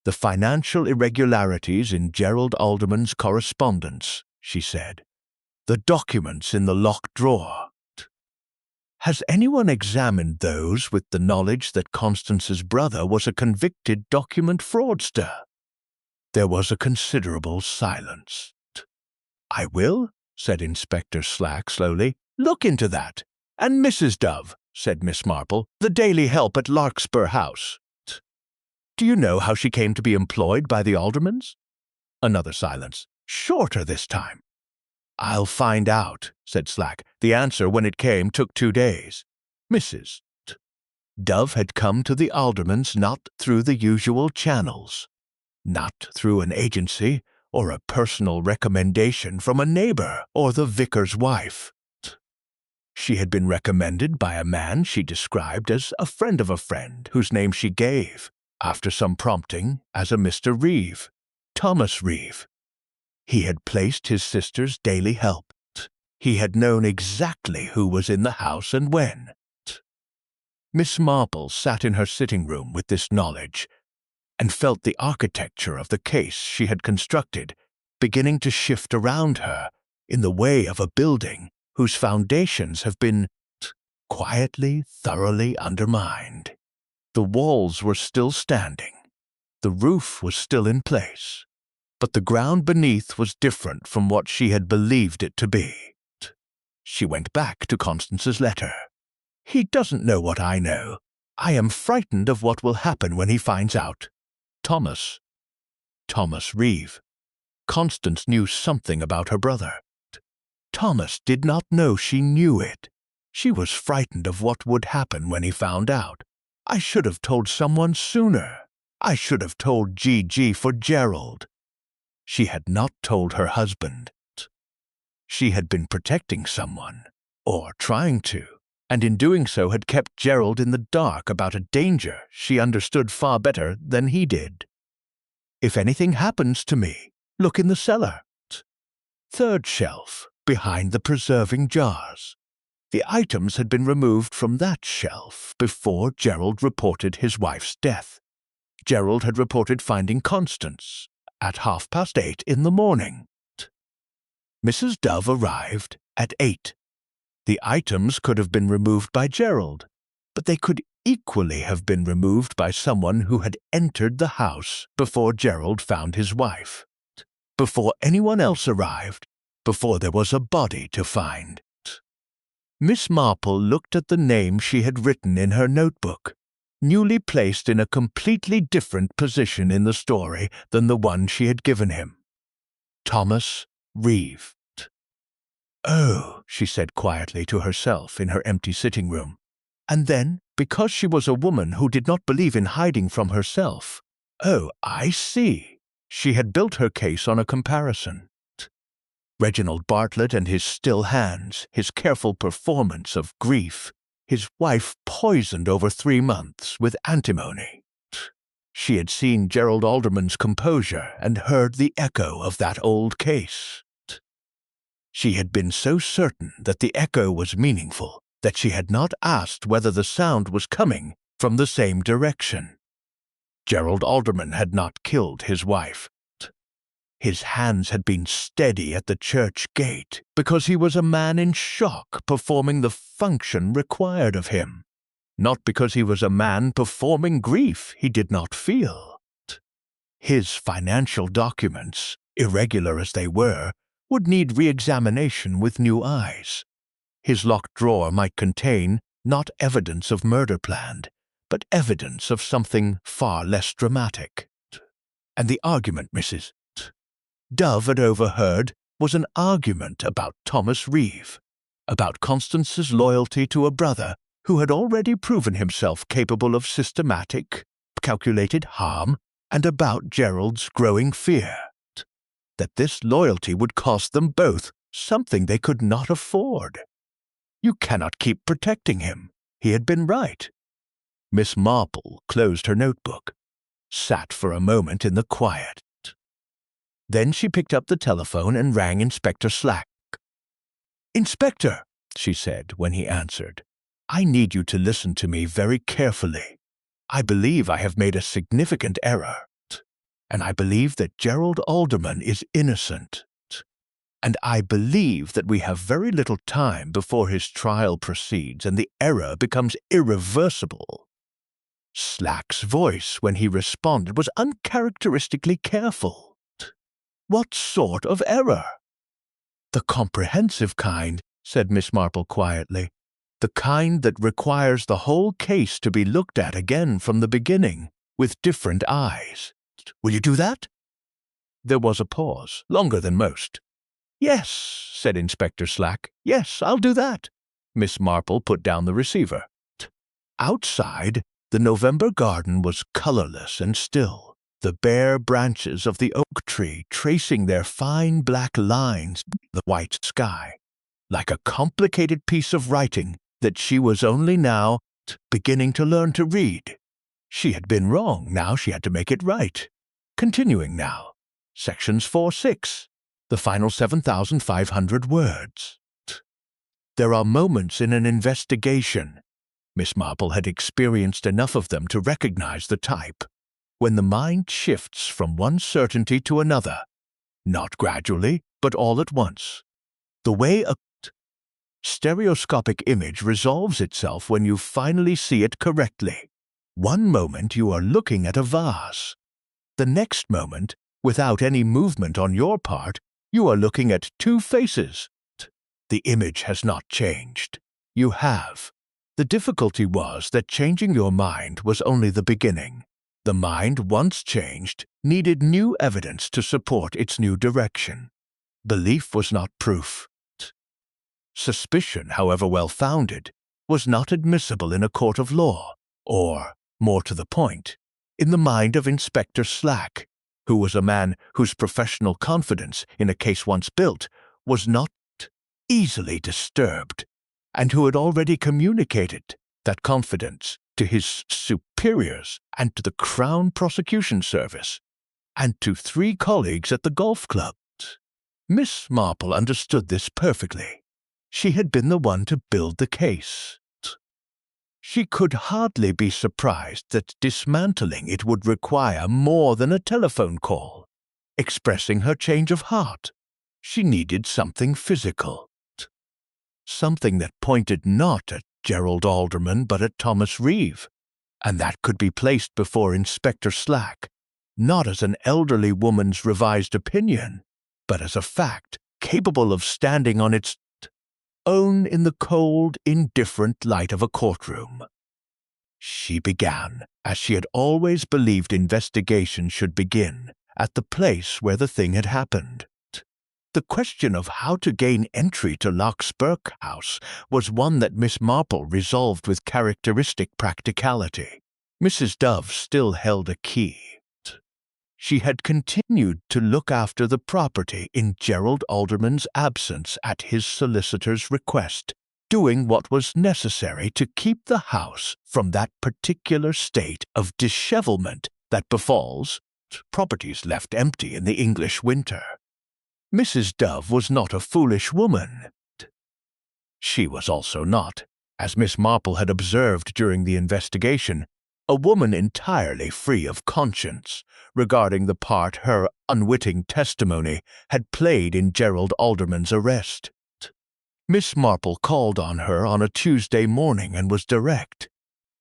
"The financial irregularities in Gerald Alderman's correspondence," she said. "The documents in the locked drawer. Has anyone examined those with the knowledge that Constance's brother was a convicted document fraudster?" There was a considerable silence. "I will," said Inspector Slack slowly, "look into that. And Mrs. Dove," said Miss Marple, "the daily help at Larkspur House. Do you know how she came to be employed by the Aldermans?" Another silence, shorter this time. "I'll find out," said Slack. The answer, when it came, took 2 days. Mrs. Dove had come to the Aldermans not through the usual channels, not through an agency or a personal recommendation from a neighbor or the vicar's wife. She had been recommended by a man she described as a friend of a friend, whose name she gave, after some prompting, as a Mr. Reeve, Thomas Reeve. He had placed his sister's daily help. He had known exactly who was in the house and when. Miss Marple sat in her sitting room with this knowledge, and felt the architecture of the case she had constructed beginning to shift around her in the way of a building whose foundations have been quietly, thoroughly undermined. The walls were still standing, the roof was still in place, but the ground beneath was different from what she had believed it to be. She went back to Constance's letter. "He doesn't know what I know. I am frightened of what will happen when he finds out. Thomas Reeve. Constance knew something about her brother. Thomas did not know she knew it. She was frightened of what would happen when he found out. I should have told someone sooner. I should have told G.G. for Gerald." She had not told her husband. She had been protecting someone, or trying to, and in doing so had kept Gerald in the dark about a danger she understood far better than he did. "If anything happens to me, look in the cellar. 3rd shelf, behind the preserving jars." The items had been removed from that shelf before Gerald reported his wife's death. Gerald had reported finding Constance at 8:30 in the morning. Mrs. Dove arrived at 8. The items could have been removed by Gerald, but they could equally have been removed by someone who had entered the house before Gerald found his wife, before anyone else arrived, before there was a body to find. Miss Marple looked at the name she had written in her notebook, newly placed in a completely different position in the story than the one she had given him. Thomas Reeve. "Oh," she said quietly to herself in her empty sitting room. And then, because she was a woman who did not believe in hiding from herself, "Oh, I see." She had built her case on a comparison. Reginald Bartlett and his still hands, his careful performance of grief, his wife poisoned over 3 months with antimony. She had seen Gerald Alderman's composure and heard the echo of that old case. She had been so certain that the echo was meaningful that she had not asked whether the sound was coming from the same direction. Gerald Alderman had not killed his wife. His hands had been steady at the church gate because he was a man in shock performing the function required of him, not because he was a man performing grief he did not feel. His financial documents, irregular as they were, would need re-examination with new eyes. His locked drawer might contain not evidence of murder planned, but evidence of something far less dramatic. And the argument Mrs. Dove had overheard was an argument about Thomas Reeve, about Constance's loyalty to a brother who had already proven himself capable of systematic, calculated harm, and about Gerald's growing fear that this loyalty would cost them both something they could not afford. You cannot keep protecting him. He had been right. Miss Marple closed her notebook, sat for a moment in the quiet. Then she picked up the telephone and rang Inspector Slack. "Inspector," she said when he answered, "I need you to listen to me very carefully. I believe I have made a significant error, and I believe that Gerald Alderman is innocent. And I believe that we have very little time before his trial proceeds and the error becomes irreversible." Slack's voice when he responded was uncharacteristically careful. "What sort of error?" "The comprehensive kind," said Miss Marple quietly. "The kind that requires the whole case to be looked at again from the beginning, with different eyes. Will you do that?" There was a pause, longer than most. "Yes," said Inspector Slack. "Yes, I'll do that." Miss Marple put down the receiver. Outside, the November garden was colorless and still, the bare branches of the oak tree tracing their fine black lines in the white sky, like a complicated piece of writing that she was only now beginning to learn to read. She had been wrong, now she had to make it right. Continuing now. Sections 4-6. The final 7,500 words. There are moments in an investigation, Miss Marple had experienced enough of them to recognize the type, when the mind shifts from one certainty to another, not gradually, but all at once. The way a stereoscopic image resolves itself when you finally see it correctly. One moment you are looking at a vase. The next moment, without any movement on your part, you are looking at 2 faces. The image has not changed. You have. The difficulty was that changing your mind was only the beginning. The mind, once changed, needed new evidence to support its new direction. Belief was not proof. Suspicion, however well-founded, was not admissible in a court of law, or, more to the point, in the mind of Inspector Slack, who was a man whose professional confidence, in a case once built, was not easily disturbed, and who had already communicated that confidence to his superiors and to the Crown Prosecution Service, and to 3 colleagues at the golf club. Miss Marple understood this perfectly. She had been the one to build the case. She could hardly be surprised that dismantling it would require more than a telephone call. Expressing her change of heart, she needed something physical. Something that pointed not at Gerald Alderman but at Thomas Reeve, and that could be placed before Inspector Slack, not as an elderly woman's revised opinion, but as a fact capable of standing on its own in the cold, indifferent light of a courtroom. She began, as she had always believed investigation should begin, at the place where the thing had happened. The question of how to gain entry to Larkspur House was one that Miss Marple resolved with characteristic practicality. Mrs. Dove still held a key. She had continued to look after the property in Gerald Alderman's absence at his solicitor's request, doing what was necessary to keep the house from that particular state of dishevelment that befalls properties left empty in the English winter. Mrs. Dove was not a foolish woman. She was also not, as Miss Marple had observed during the investigation, a woman entirely free of conscience regarding the part her unwitting testimony had played in Gerald Alderman's arrest. Miss Marple called on her on a Tuesday morning and was direct.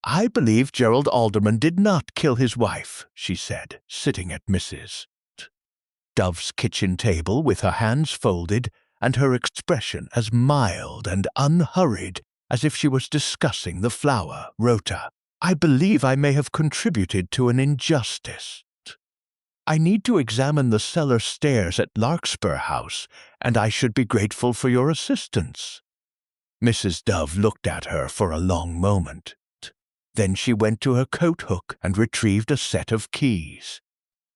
"I believe Gerald Alderman did not kill his wife," she said, sitting at Mrs. Dove's kitchen table with her hands folded and her expression as mild and unhurried as if she was discussing the flower rota. "I believe I may have contributed to an injustice. I need to examine the cellar stairs at Larkspur House, and I should be grateful for your assistance." Mrs. Dove looked at her for a long moment. Then she went to her coat hook and retrieved a set of keys.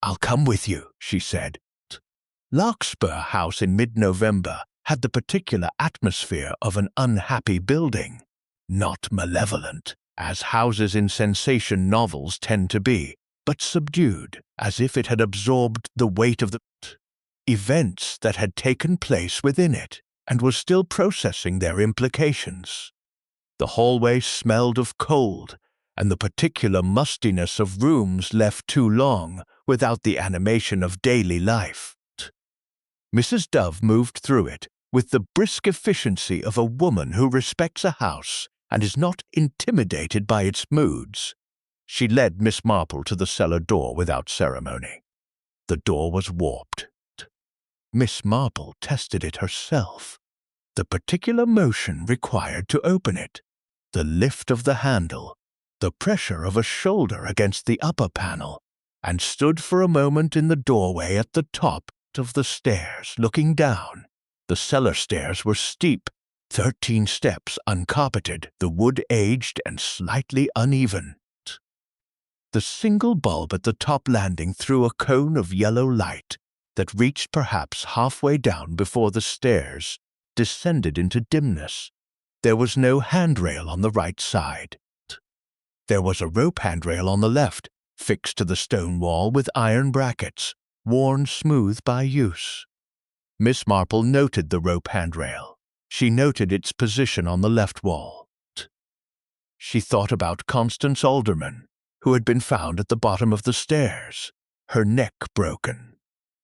"I'll come with you," she said. Larkspur House in mid-November had the particular atmosphere of an unhappy building, not malevolent, as houses in sensation novels tend to be, but subdued, as if it had absorbed the weight of the events that had taken place within it and was still processing their implications. The hallway smelled of cold, and the particular mustiness of rooms left too long without the animation of daily life. Mrs. Dove moved through it with the brisk efficiency of a woman who respects a house and is not intimidated by its moods. She led Miss Marple to the cellar door without ceremony. The door was warped. Miss Marple tested it herself. The particular motion required to open it, the lift of the handle, the pressure of a shoulder against the upper panel, and stood for a moment in the doorway at the top of the stairs, looking down. The cellar stairs were steep, 13 steps uncarpeted, the wood aged and slightly uneven. The single bulb at the top landing threw a cone of yellow light that reached perhaps halfway down before the stairs descended into dimness. There was no handrail on the right side. There was a rope handrail on the left, fixed to the stone wall with iron brackets, worn smooth by use. Miss Marple noted the rope handrail. She noted its position on the left wall. She thought about Constance Alderman, who had been found at the bottom of the stairs, her neck broken.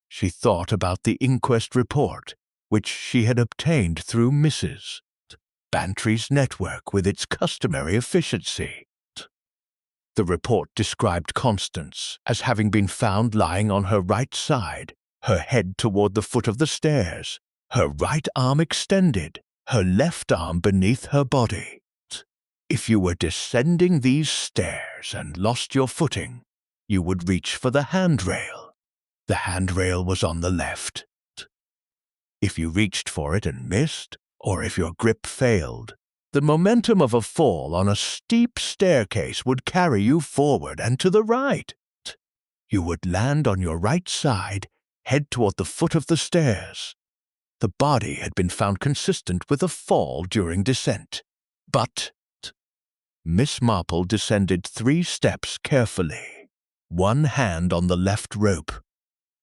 She thought about the inquest report, which she had obtained through Mrs. Bantry's network with its customary efficiency. The report described Constance as having been found lying on her right side, her head toward the foot of the stairs, her right arm extended, her left arm beneath her body. If you were descending these stairs and lost your footing, you would reach for the handrail. The handrail was on the left. If you reached for it and missed, or if your grip failed, the momentum of a fall on a steep staircase would carry you forward and to the right. You would land on your right side, head toward the foot of the stairs. The body had been found consistent with a fall during descent. But Miss Marple descended 3 steps carefully, one hand on the left rope.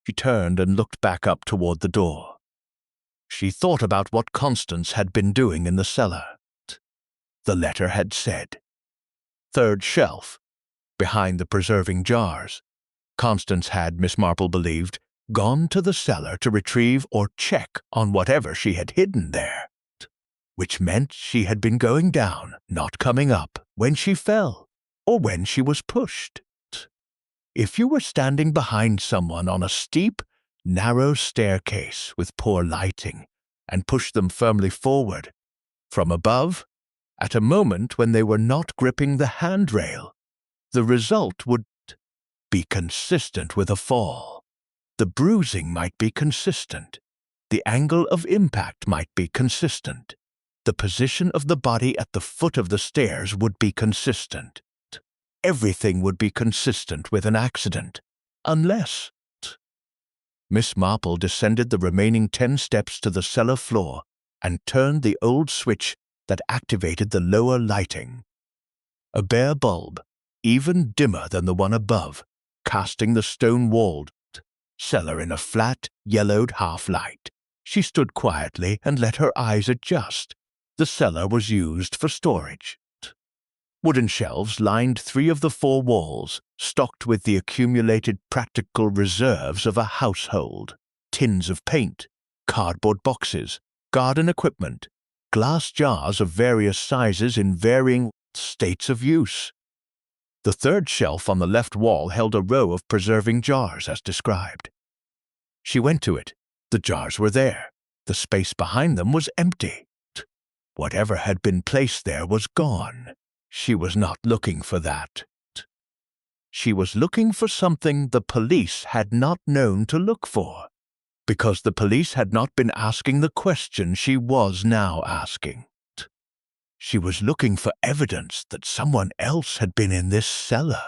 She turned and looked back up toward the door. She thought about what Constance had been doing in the cellar. The letter had said, "Third shelf, behind the preserving jars." Constance had, Miss Marple believed, gone to the cellar to retrieve or check on whatever she had hidden there, which meant she had been going down, not coming up, when she fell, or when she was pushed. If you were standing behind someone on a steep, narrow staircase with poor lighting, and pushed them firmly forward, from above, at a moment when they were not gripping the handrail, the result would be consistent with a fall. The bruising might be consistent. The angle of impact might be consistent. The position of the body at the foot of the stairs would be consistent. Everything would be consistent with an accident, unless… Miss Marple descended the remaining 10 steps to the cellar floor and turned the old switch that activated the lower lighting. A bare bulb, even dimmer than the one above, casting the stone-walled cellar in a flat, yellowed half-light. She stood quietly and let her eyes adjust. The cellar was used for storage. Wooden shelves lined 3 of the 4 walls, stocked with the accumulated practical reserves of a household: tins of paint, cardboard boxes, garden equipment, glass jars of various sizes in varying states of use. The 3rd shelf on the left wall held a row of preserving jars, as described. She went to it. The jars were there. The space behind them was empty. Whatever had been placed there was gone. She was not looking for that. She was looking for something the police had not known to look for, because the police had not been asking the question she was now asking. She was looking for evidence that someone else had been in this cellar.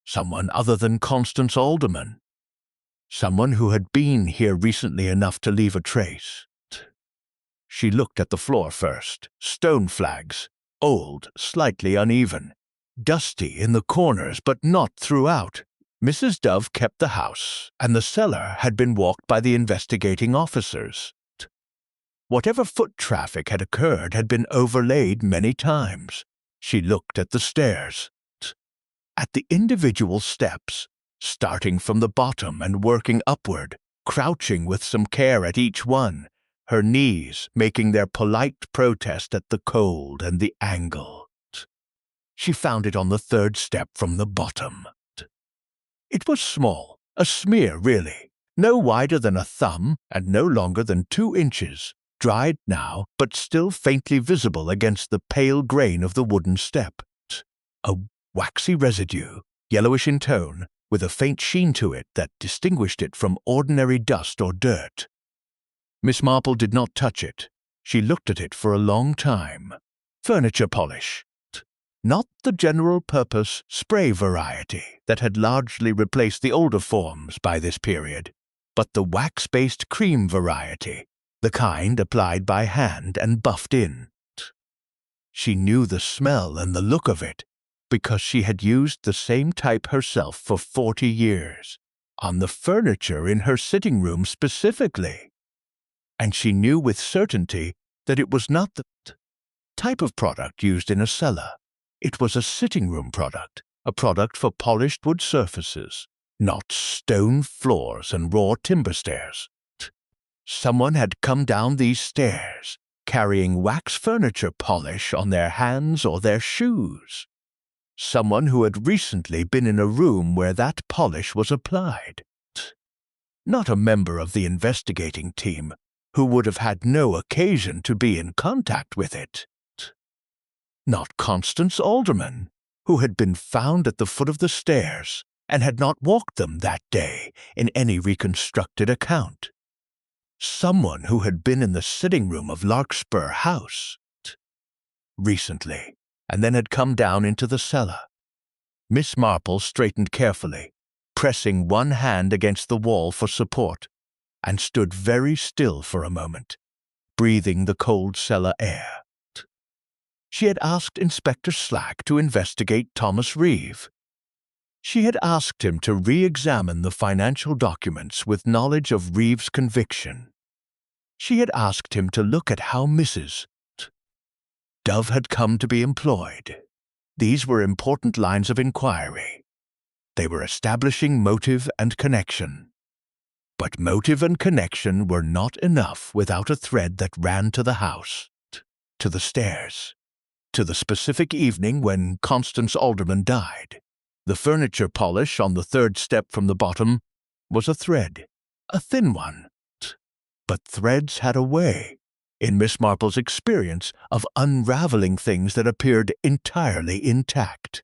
Someone other than Constance Alderman. Someone who had been here recently enough to leave a trace. She looked at the floor first. Stone flags, old, slightly uneven, dusty in the corners but not throughout. Mrs. Dove kept the house, and the cellar had been walked by the investigating officers. Whatever foot traffic had occurred had been overlaid many times. She looked at the stairs. At the individual steps, starting from the bottom and working upward, crouching with some care at each one, her knees making their polite protest at the cold and the angle. She found it on the 3rd step from the bottom. It was small, a smear really, no wider than a thumb and no longer than 2 inches, dried now but still faintly visible against the pale grain of the wooden step. A waxy residue, yellowish in tone, with a faint sheen to it that distinguished it from ordinary dust or dirt. Miss Marple did not touch it. She looked at it for a long time. Furniture polish. Not the general-purpose spray variety that had largely replaced the older forms by this period, but the wax-based cream variety, the kind applied by hand and buffed in. She knew the smell and the look of it, because she had used the same type herself for 40 years, on the furniture in her sitting room specifically. And she knew with certainty that it was not the type of product used in a cellar. It was a sitting room product, a product for polished wood surfaces, not stone floors and raw timber stairs. Someone had come down these stairs, carrying wax furniture polish on their hands or their shoes. Someone who had recently been in a room where that polish was applied. Not a member of the investigating team, who would have had no occasion to be in contact with it. Not Constance Alderman, who had been found at the foot of the stairs and had not walked them that day in any reconstructed account. Someone who had been in the sitting room of Larkspur House recently, and then had come down into the cellar. Miss Marple straightened carefully, pressing one hand against the wall for support, and stood very still for a moment, breathing the cold cellar air. She had asked Inspector Slack to investigate Thomas Reeve. She had asked him to re-examine the financial documents with knowledge of Reeve's conviction. She had asked him to look at how Mrs. Dove had come to be employed. These were important lines of inquiry. They were establishing motive and connection. But motive and connection were not enough without a thread that ran to the house, to the stairs, to the specific evening when Constance Alderman died. The furniture polish on the 3rd step from the bottom was a thread, a thin one. But threads had a way, in Miss Marple's experience, of unraveling things that appeared entirely intact.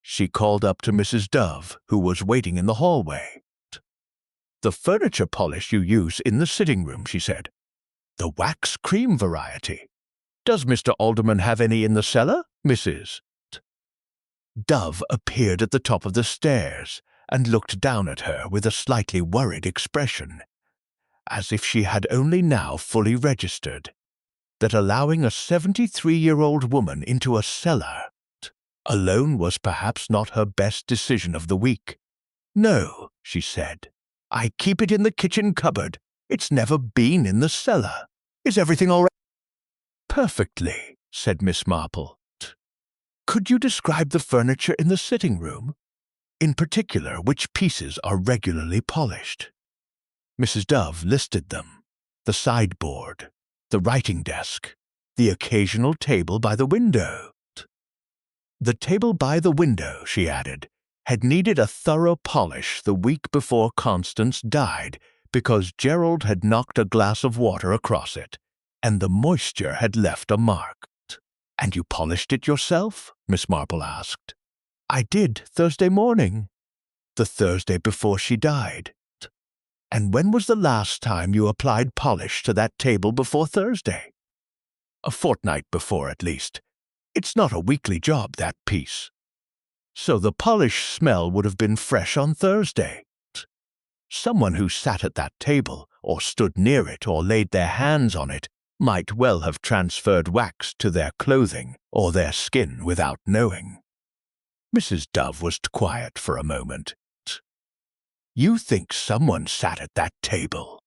She called up to Mrs. Dove, who was waiting in the hallway. "The furniture polish you use in the sitting room," she said. "The wax cream variety. Does Mr. Alderman have any in the cellar, Mrs.?" Dove appeared at the top of the stairs and looked down at her with a slightly worried expression, as if she had only now fully registered that allowing a 73-year-old woman into a cellar alone was perhaps not her best decision of the week. "No," she said. "I keep it in the kitchen cupboard. It's never been in the cellar. Is everything all right?" "Perfectly," said Miss Marple. "Could you describe the furniture in the sitting room? In particular, which pieces are regularly polished?" Mrs. Dove listed them: the sideboard, the writing desk, the occasional table by the window. The table by the window, she added, had needed a thorough polish the week before Constance died because Gerald had knocked a glass of water across it, and the moisture had left a mark. "And you polished it yourself?" Miss Marple asked. "I did, Thursday morning." "The Thursday before she died. And when was the last time you applied polish to that table before Thursday?" "A fortnight before, at least. It's not a weekly job, that piece." "So the polish smell would have been fresh on Thursday." "Someone who sat at that table, or stood near it, or laid their hands on it, might well have transferred wax to their clothing or their skin without knowing." Mrs. Dove was quiet for a moment. "You think someone sat at that table?"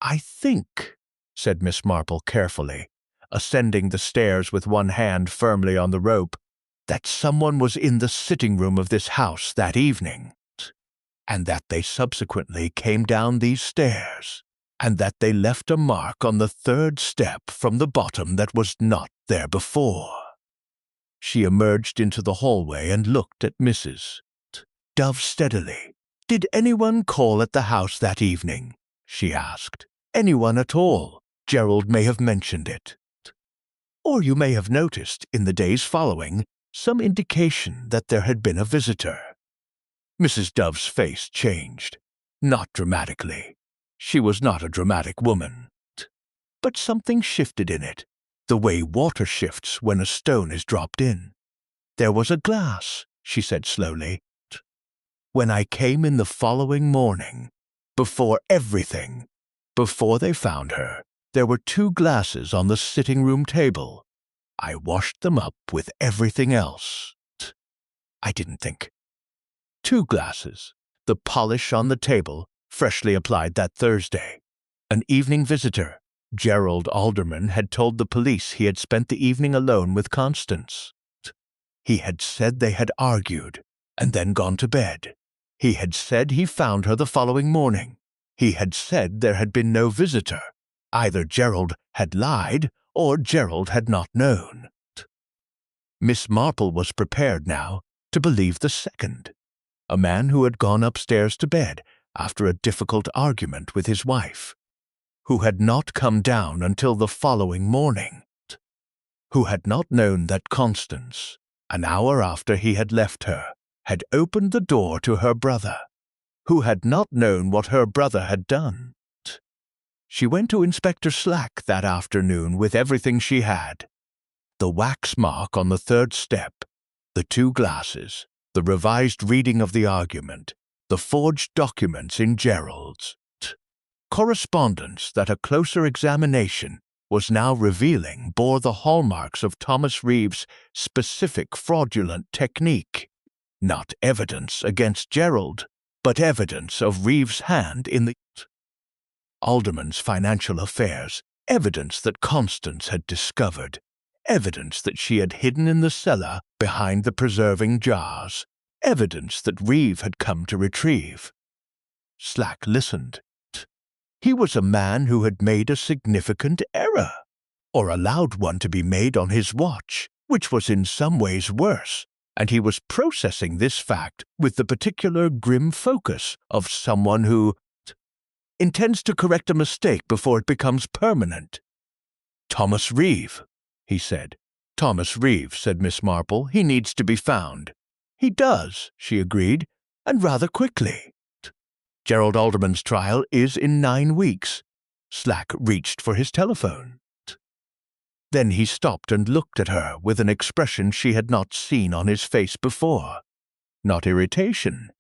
"I think," said Miss Marple carefully, ascending the stairs with one hand firmly on the rope, "that someone was in the sitting room of this house that evening, and that they subsequently came down these stairs, and that they left a mark on the third step from the bottom that was not there before." She emerged into the hallway and looked at Mrs. Dove steadily. "Did anyone call at the house that evening?" she asked. "Anyone at all? Gerald may have mentioned it. Or you may have noticed, in the days following, some indication that there had been a visitor." Mrs. Dove's face changed. Not dramatically. She was not a dramatic woman. But something shifted in it, the way water shifts when a stone is dropped in. "There was a glass," she said slowly. "When I came in the following morning, before everything, before they found her, there were 2 glasses on the sitting-room table. I washed them up with everything else. I didn't think. 2 glasses, the polish on the table, freshly applied that Thursday. An evening visitor, Gerald Alderman, had told the police he had spent the evening alone with Constance. He had said they had argued, and then gone to bed. He had said he found her the following morning. He had said there had been no visitor. Either Gerald had lied, or Gerald had not known. Miss Marple was prepared now to believe the second. A man who had gone upstairs to bed after a difficult argument with his wife, who had not come down until the following morning, who had not known that Constance, an hour after he had left her, had opened the door to her brother, who had not known what her brother had done. She went to Inspector Slack that afternoon with everything she had: the wax mark on the third step, the 2 glasses, the revised reading of the argument, the forged documents in Gerald's correspondence that a closer examination was now revealing bore the hallmarks of Thomas Reeve's specific fraudulent technique. Not evidence against Gerald, but evidence of Reeve's hand in the Alderman's financial affairs, evidence that Constance had discovered, evidence that she had hidden in the cellar behind the preserving jars, evidence that Reeve had come to retrieve. Slack listened. He was a man who had made a significant error, or allowed one to be made on his watch, which was in some ways worse, and he was processing this fact with the particular grim focus of someone who intends to correct a mistake before it becomes permanent. "Thomas Reeve," he said. "Thomas Reeve," said Miss Marple. "He needs to be found." "He does," she agreed, "and rather quickly." Gerald Alderman's trial is in 9 weeks. Slack reached for his telephone. Then he stopped and looked at her with an expression she had not seen on his face before. Not irritation,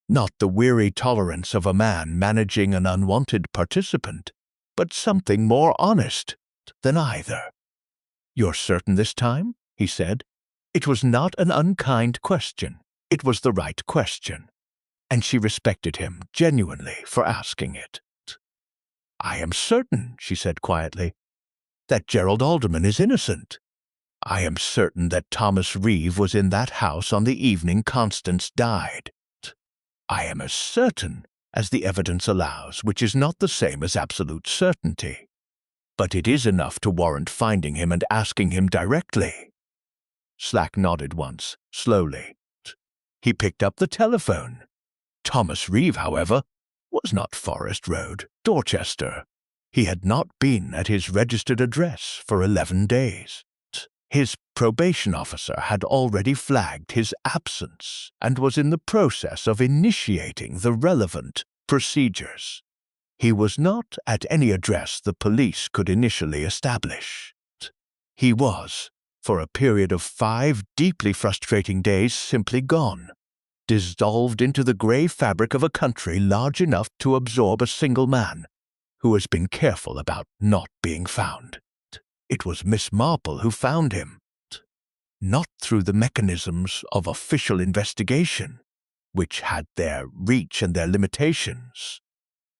not the weary tolerance of a man managing an unwanted participant, but something more honest than either. "You're certain this time?" he said. It was not an unkind question. It was the right question, and she respected him genuinely for asking it. "I am certain," she said quietly, "that Gerald Alderman is innocent. I am certain that Thomas Reeve was in that house on the evening Constance died. I am as certain as the evidence allows, which is not the same as absolute certainty. But it is enough to warrant finding him and asking him directly." Slack nodded once, slowly. He picked up the telephone. Thomas Reeve, however, was not Forest Road, Dorchester. He had not been at his registered address for 11 days. His probation officer had already flagged his absence and was in the process of initiating the relevant procedures. He was not at any address the police could initially establish. He was, for a period of 5 deeply frustrating days, simply gone, dissolved into the grey fabric of a country large enough to absorb a single man who has been careful about not being found. It was Miss Marple who found him, not through the mechanisms of official investigation, which had their reach and their limitations,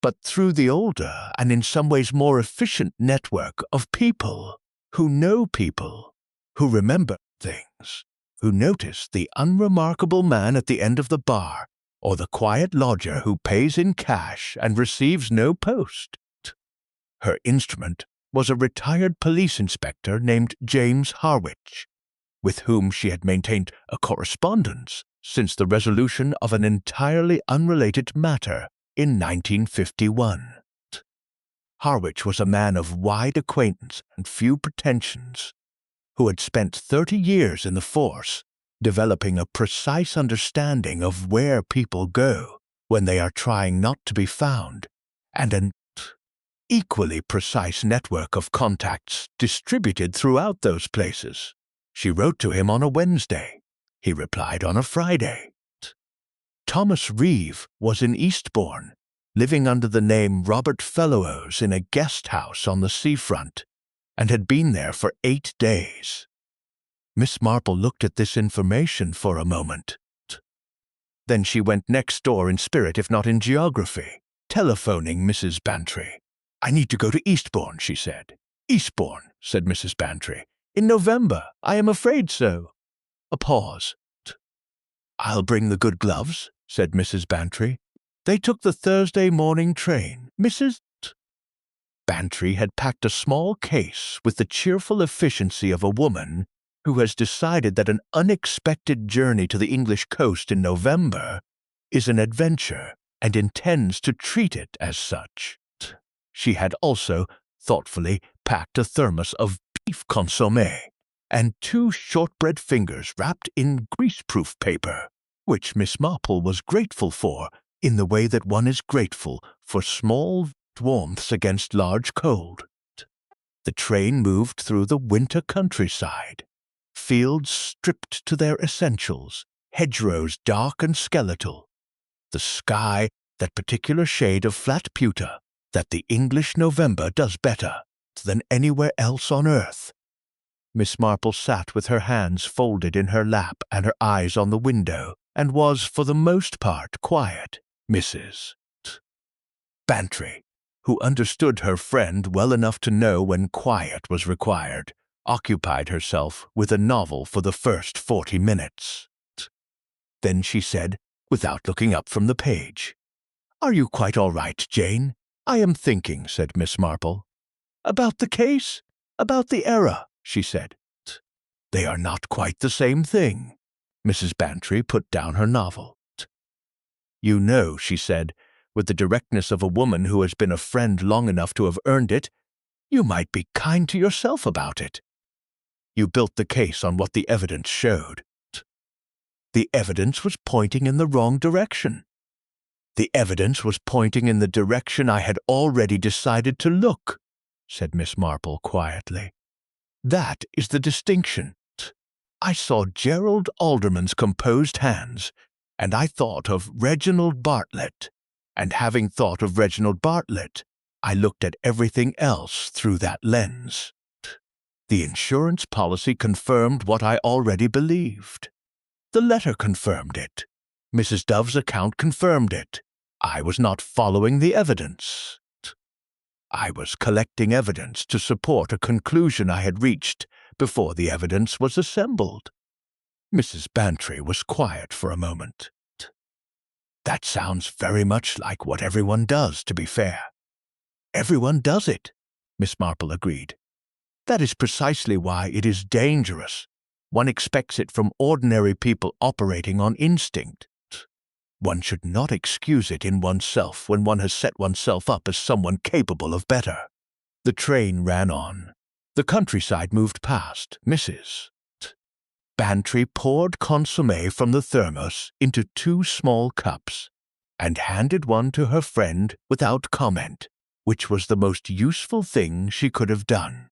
but through the older and in some ways more efficient network of people who know people, who remember things, who notice the unremarkable man at the end of the bar or the quiet lodger who pays in cash and receives no post. Her instrument was a retired police inspector named James Harwich, with whom she had maintained a correspondence since the resolution of an entirely unrelated matter in 1951. Harwich was a man of wide acquaintance and few pretensions, who had spent 30 years in the force, developing a precise understanding of where people go when they are trying not to be found, and an equally precise network of contacts distributed throughout those places. She wrote to him on a Wednesday. He replied on a Friday. Thomas Reeve was in Eastborne, living under the name Robert Fellows in a guest house on the seafront, and had been there for 8 days. Miss Marple looked at this information for a moment. Then she went next door in spirit, if not in geography, telephoning Mrs. Bantry. "I need to go to Eastborne," she said. "Eastborne," said Mrs. Bantry. "In November, I am afraid so." A pause. "I'll bring the good gloves," said Mrs. Bantry. They took the Thursday morning train. Mrs. Bantry had packed a small case with the cheerful efficiency of a woman who has decided that an unexpected journey to the English coast in November is an adventure and intends to treat it as such. She had also thoughtfully packed a thermos of beef consommé and 2 shortbread fingers wrapped in greaseproof paper, which Miss Marple was grateful for in the way that one is grateful for small warmths against large cold. The train moved through the winter countryside, fields stripped to their essentials, hedgerows dark and skeletal, the sky that particular shade of flat pewter that the English November does better than anywhere else on earth. Miss Marple sat with her hands folded in her lap and her eyes on the window, and was for the most part quiet. Mrs. Bantry, who understood her friend well enough to know when quiet was required, occupied herself with a novel for the first 40 minutes. Then she said, without looking up from the page, "Are you quite all right, Jane?" "I am thinking," said Miss Marple. "About the case? About the era," she said. "They are not quite the same thing." Mrs. Bantry put down her novel. "You know," she said, with the directness of a woman who has been a friend long enough to have earned it, "you might be kind to yourself about it. You built the case on what the evidence showed. The evidence was pointing in the wrong direction. The evidence was pointing in the direction I had already decided to look, said Miss Marple quietly. That is the distinction. I saw Gerald Alderman's composed hands, and I thought of Reginald Bartlett. And having thought of Reginald Bartlett, I looked at everything else through that lens. The insurance policy confirmed what I already believed. The letter confirmed it. Mrs. Dove's account confirmed it. I was not following the evidence. I was collecting evidence to support a conclusion I had reached before the evidence was assembled. Mrs. Bantry was quiet for a moment. That sounds very much like what everyone does, to be fair. Everyone does it, Miss Marple agreed. That is precisely why it is dangerous. One expects it from ordinary people operating on instinct. One should not excuse it in oneself when one has set oneself up as someone capable of better. The train ran on. The countryside moved past. Mrs. Bantry poured consommé from the thermos into 2 small cups and handed one to her friend without comment, which was the most useful thing she could have done.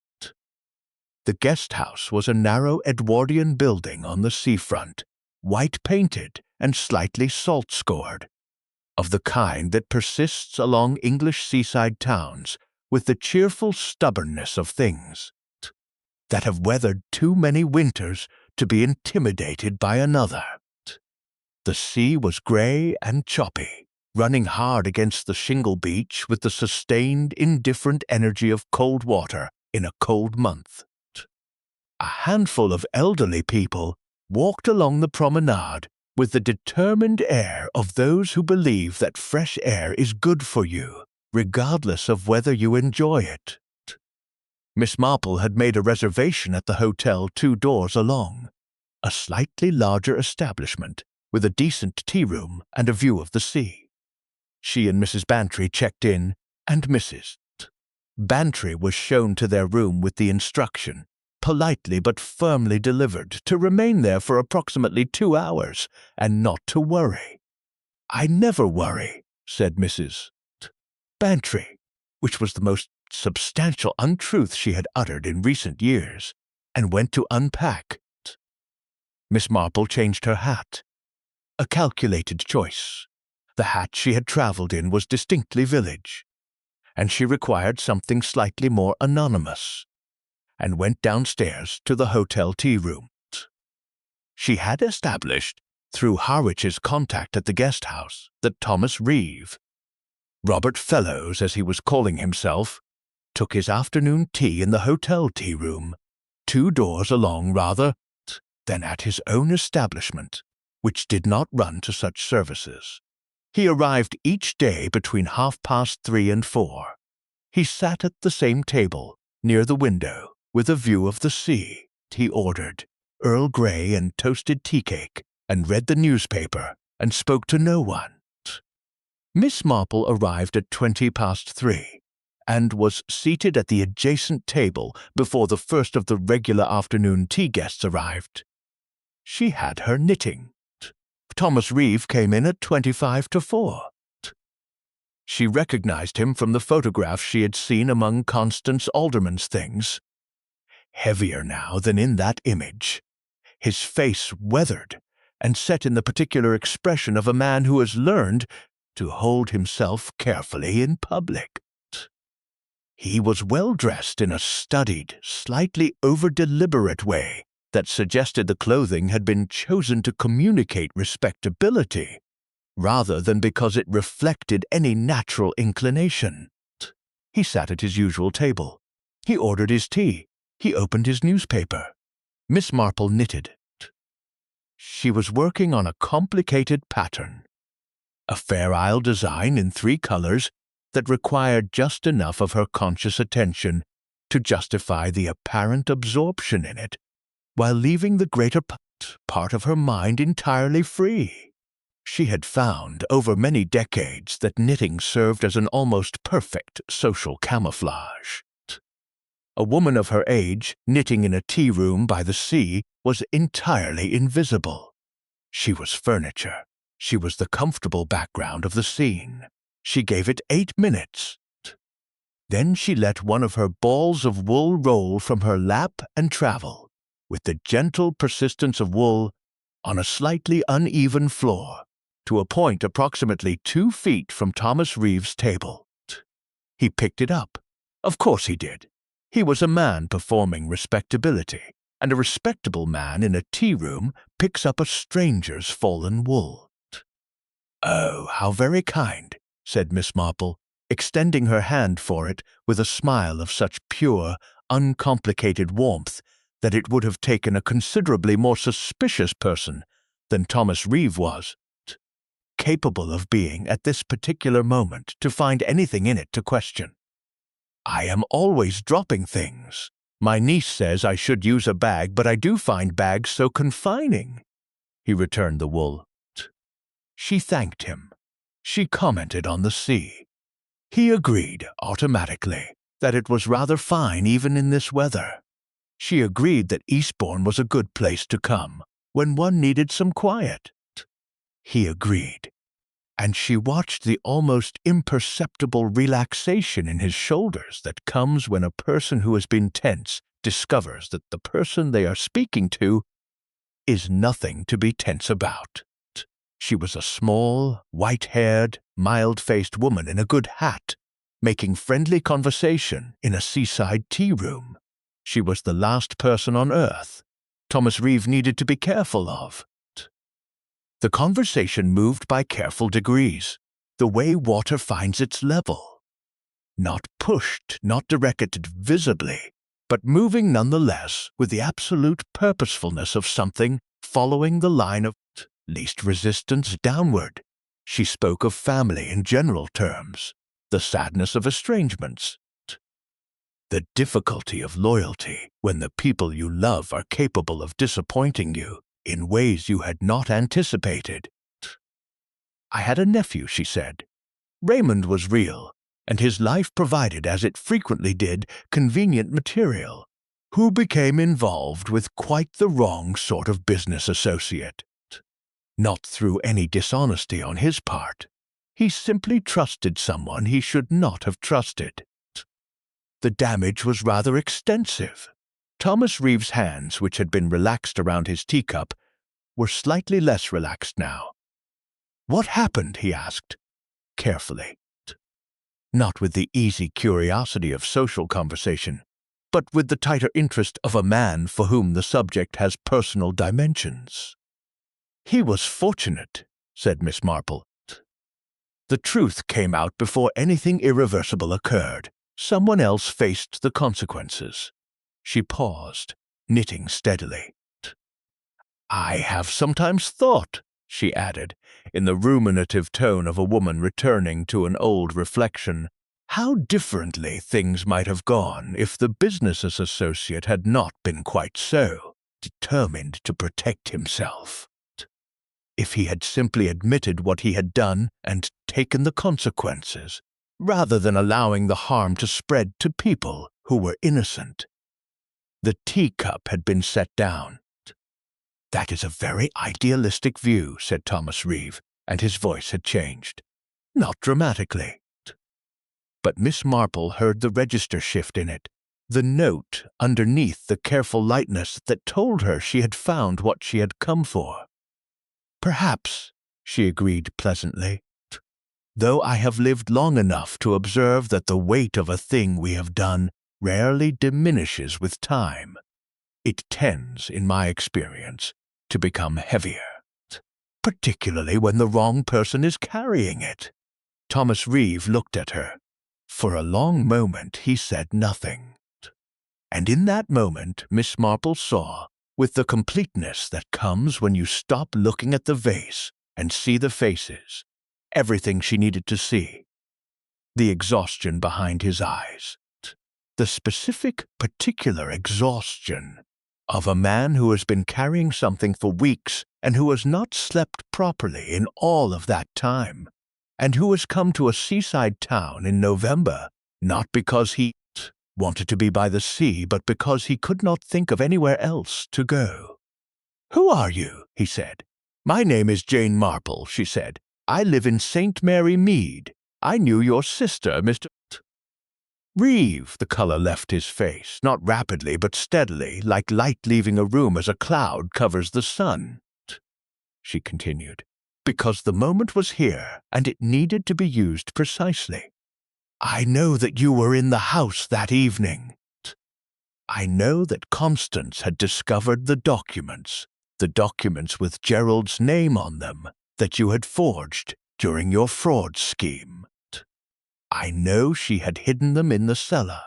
The guest house was a narrow Edwardian building on the seafront, white-painted and slightly salt-scored, of the kind that persists along English seaside towns with the cheerful stubbornness of things, that have weathered too many winters to be intimidated by another. The sea was grey and choppy, running hard against the shingle beach with the sustained, indifferent energy of cold water in a cold month. A handful of elderly people walked along the promenade with the determined air of those who believe that fresh air is good for you, regardless of whether you enjoy it. Miss Marple had made a reservation at the hotel 2 doors along, a slightly larger establishment with a decent tea-room and a view of the sea. She and Mrs. Bantry checked in, and Mrs. Bantry was shown to their room with the instruction, politely but firmly delivered, to remain there for approximately 2 hours and not to worry. "I never worry," said Mrs. Bantry, which was the most substantial untruth she had uttered in recent years, and went to unpack. Miss Marple changed her hat. A calculated choice. The hat she had travelled in was distinctly village, and she required something slightly more anonymous, and went downstairs to the hotel tea-room. She had established, through Harwich's contact at the guest house, that Thomas Reeve, Robert Fellows as he was calling himself, took his afternoon tea in the hotel tea-room, 2 doors along rather than at his own establishment, which did not run to such services. He arrived each day between 3:30 and 4. He sat at the same table, near the window, with a view of the sea. He ordered Earl Grey and toasted tea cake, and read the newspaper, and spoke to no one. Miss Marple arrived at 3:20, and was seated at the adjacent table before the first of the regular afternoon tea guests arrived. She had her knitting. Thomas Reeve came in at 4:25. She recognized him from the photographs she had seen among Constance Alderman's things. Heavier now than in that image, his face weathered and set in the particular expression of a man who has learned to hold himself carefully in public. He was well dressed in a studied, slightly over-deliberate way that suggested the clothing had been chosen to communicate respectability, rather than because it reflected any natural inclination. He sat at his usual table. He ordered his tea. He opened his newspaper. Miss Marple knitted. She was working on a complicated pattern, a Fair Isle design in 3 colors that required just enough of her conscious attention to justify the apparent absorption in it, while leaving the greater part of her mind entirely free. She had found over many decades that knitting served as an almost perfect social camouflage. A woman of her age, knitting in a tea-room by the sea, was entirely invisible. She was furniture. She was the comfortable background of the scene. She gave it 8 minutes. Then she let one of her balls of wool roll from her lap and travel, with the gentle persistence of wool, on a slightly uneven floor, to a point approximately 2 feet from Thomas Reeve's table. He picked it up. Of course he did. He was a man performing respectability, and a respectable man in a tea-room picks up a stranger's fallen wool. "Oh, how very kind," said Miss Marple, extending her hand for it with a smile of such pure, uncomplicated warmth that it would have taken a considerably more suspicious person than Thomas Reeve was, capable of being, at this particular moment, to find anything in it to question. "I am always dropping things. My niece says I should use a bag, but I do find bags so confining." He returned the wool. She thanked him. She commented on the sea. He agreed, automatically, that it was rather fine even in this weather. She agreed that Eastborne was a good place to come when one needed some quiet. He agreed, and she watched the almost imperceptible relaxation in his shoulders that comes when a person who has been tense discovers that the person they are speaking to is nothing to be tense about. She was a small, white-haired, mild-faced woman in a good hat, making friendly conversation in a seaside tea-room. She was the last person on earth Thomas Reeve needed to be careful of. The conversation moved by careful degrees, the way water finds its level. Not pushed, not directed visibly, but moving nonetheless with the absolute purposefulness of something following the line of least resistance downward. She spoke of family in general terms, the sadness of estrangements, the difficulty of loyalty when the people you love are capable of disappointing you in ways you had not anticipated. "I had a nephew," she said. "Remand was real, and his life provided, as it frequently did, convenient material, who became involved with quite the wrong sort of business associate. Not through any dishonesty on his part. He simply trusted someone he should not have trusted. The damage was rather extensive." Thomas Reeve's hands, which had been relaxed around his teacup, were slightly less relaxed now. "What happened?" he asked, carefully. Not with the easy curiosity of social conversation, but with the tighter interest of a man for whom the subject has personal dimensions. "He was fortunate," said Miss Marple. "The truth came out before anything irreversible occurred. Someone else faced the consequences." She paused, knitting steadily. "I have sometimes thought," she added, in the ruminative tone of a woman returning to an old reflection, "how differently things might have gone if the business associate had not been quite so determined to protect himself. If he had simply admitted what he had done and taken the consequences, rather than allowing the harm to spread to people who were innocent." The teacup had been set down. "That is a very idealistic view," said Thomas Reeve, and his voice had changed. "Not dramatically." But Miss Marple heard the register shift in it, the note underneath the careful lightness that told her she had found what she had come for. "Perhaps," she agreed pleasantly, "though I have lived long enough to observe that the weight of a thing we have done rarely diminishes with time. It tends, in my experience, to become heavier, particularly when the wrong person is carrying it." Thomas Reeve looked at her. For a long moment he said nothing. And in that moment Miss Marple saw, with the completeness that comes when you stop looking at the vase and see the faces, everything she needed to see. The exhaustion behind his eyes. The specific, particular exhaustion of a man who has been carrying something for weeks and who has not slept properly in all of that time, and who has come to a seaside town in November, not because he wanted to be by the sea, but because he could not think of anywhere else to go. "Who are you?" he said. "My name is Jane Marple," she said. "I live in St. Mary Mead. I knew your sister, Mr. Reeve." The color left his face, not rapidly but steadily, like light leaving a room as a cloud covers the sun. She continued, "Because the moment was here, and it needed to be used precisely. I know that you were in the house that evening. I know that Constance had discovered the documents with Gerald's name on them, that you had forged during your fraud scheme. I know she had hidden them in the cellar,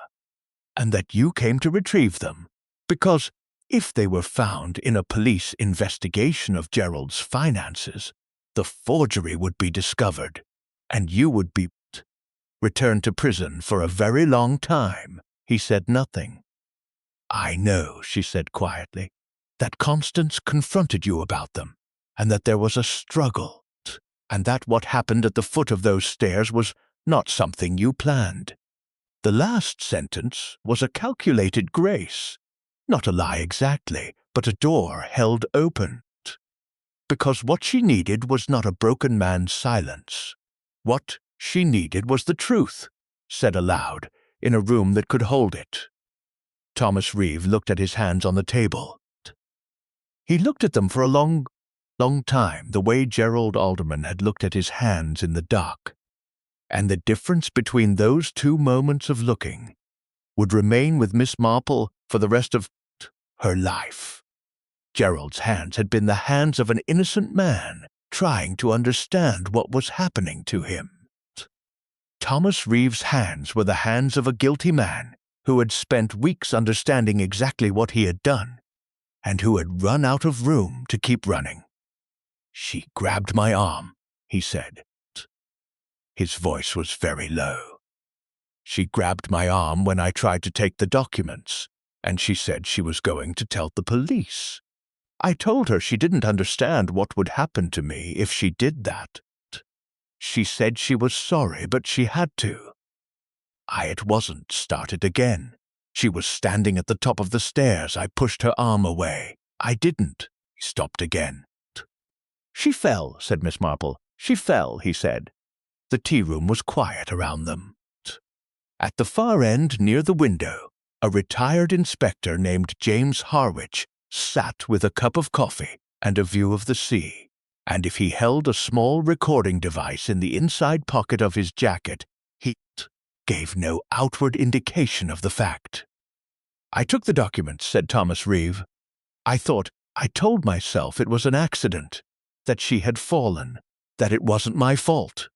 and that you came to retrieve them, because if they were found in a police investigation of Gerald's finances, the forgery would be discovered, and you would be returned to prison for a very long time." He said nothing. "I know," she said quietly, "that Constance confronted you about them, and that there was a struggle, and that what happened at the foot of those stairs was not something you planned. The last sentence was a calculated grace, not a lie exactly, but a door held open, because what she needed was not a broken man's silence. What she needed was the truth, said aloud, in a room that could hold it." Thomas Reeve looked at his hands on the table. He looked at them for a long time, the way Gerald Alderman had looked at his hands in the dock. And the difference between those two moments of looking would remain with Miss Marple for the rest of her life. Gerald's hands had been the hands of an innocent man trying to understand what was happening to him. Thomas Reeve's hands were the hands of a guilty man who had spent weeks understanding exactly what he had done, and who had run out of room to keep running. "She grabbed my arm," he said. His voice was very low. "She grabbed my arm when I tried to take the documents, and she said she was going to tell the police. I told her she didn't understand what would happen to me if she did that. She said she was sorry, but she had to. It wasn't started again. She was standing at the top of the stairs. I pushed her arm away. I didn't." He stopped again. "She fell," said Miss Marple. "She fell," he said. The tea-room was quiet around them. At the far end, near the window, a retired inspector named James Harwich sat with a cup of coffee and a view of the sea, and if he held a small recording device in the inside pocket of his jacket, he gave no outward indication of the fact. "I took the documents," said Thomas Reeve. I told myself it was an accident, that she had fallen, that it wasn't my fault,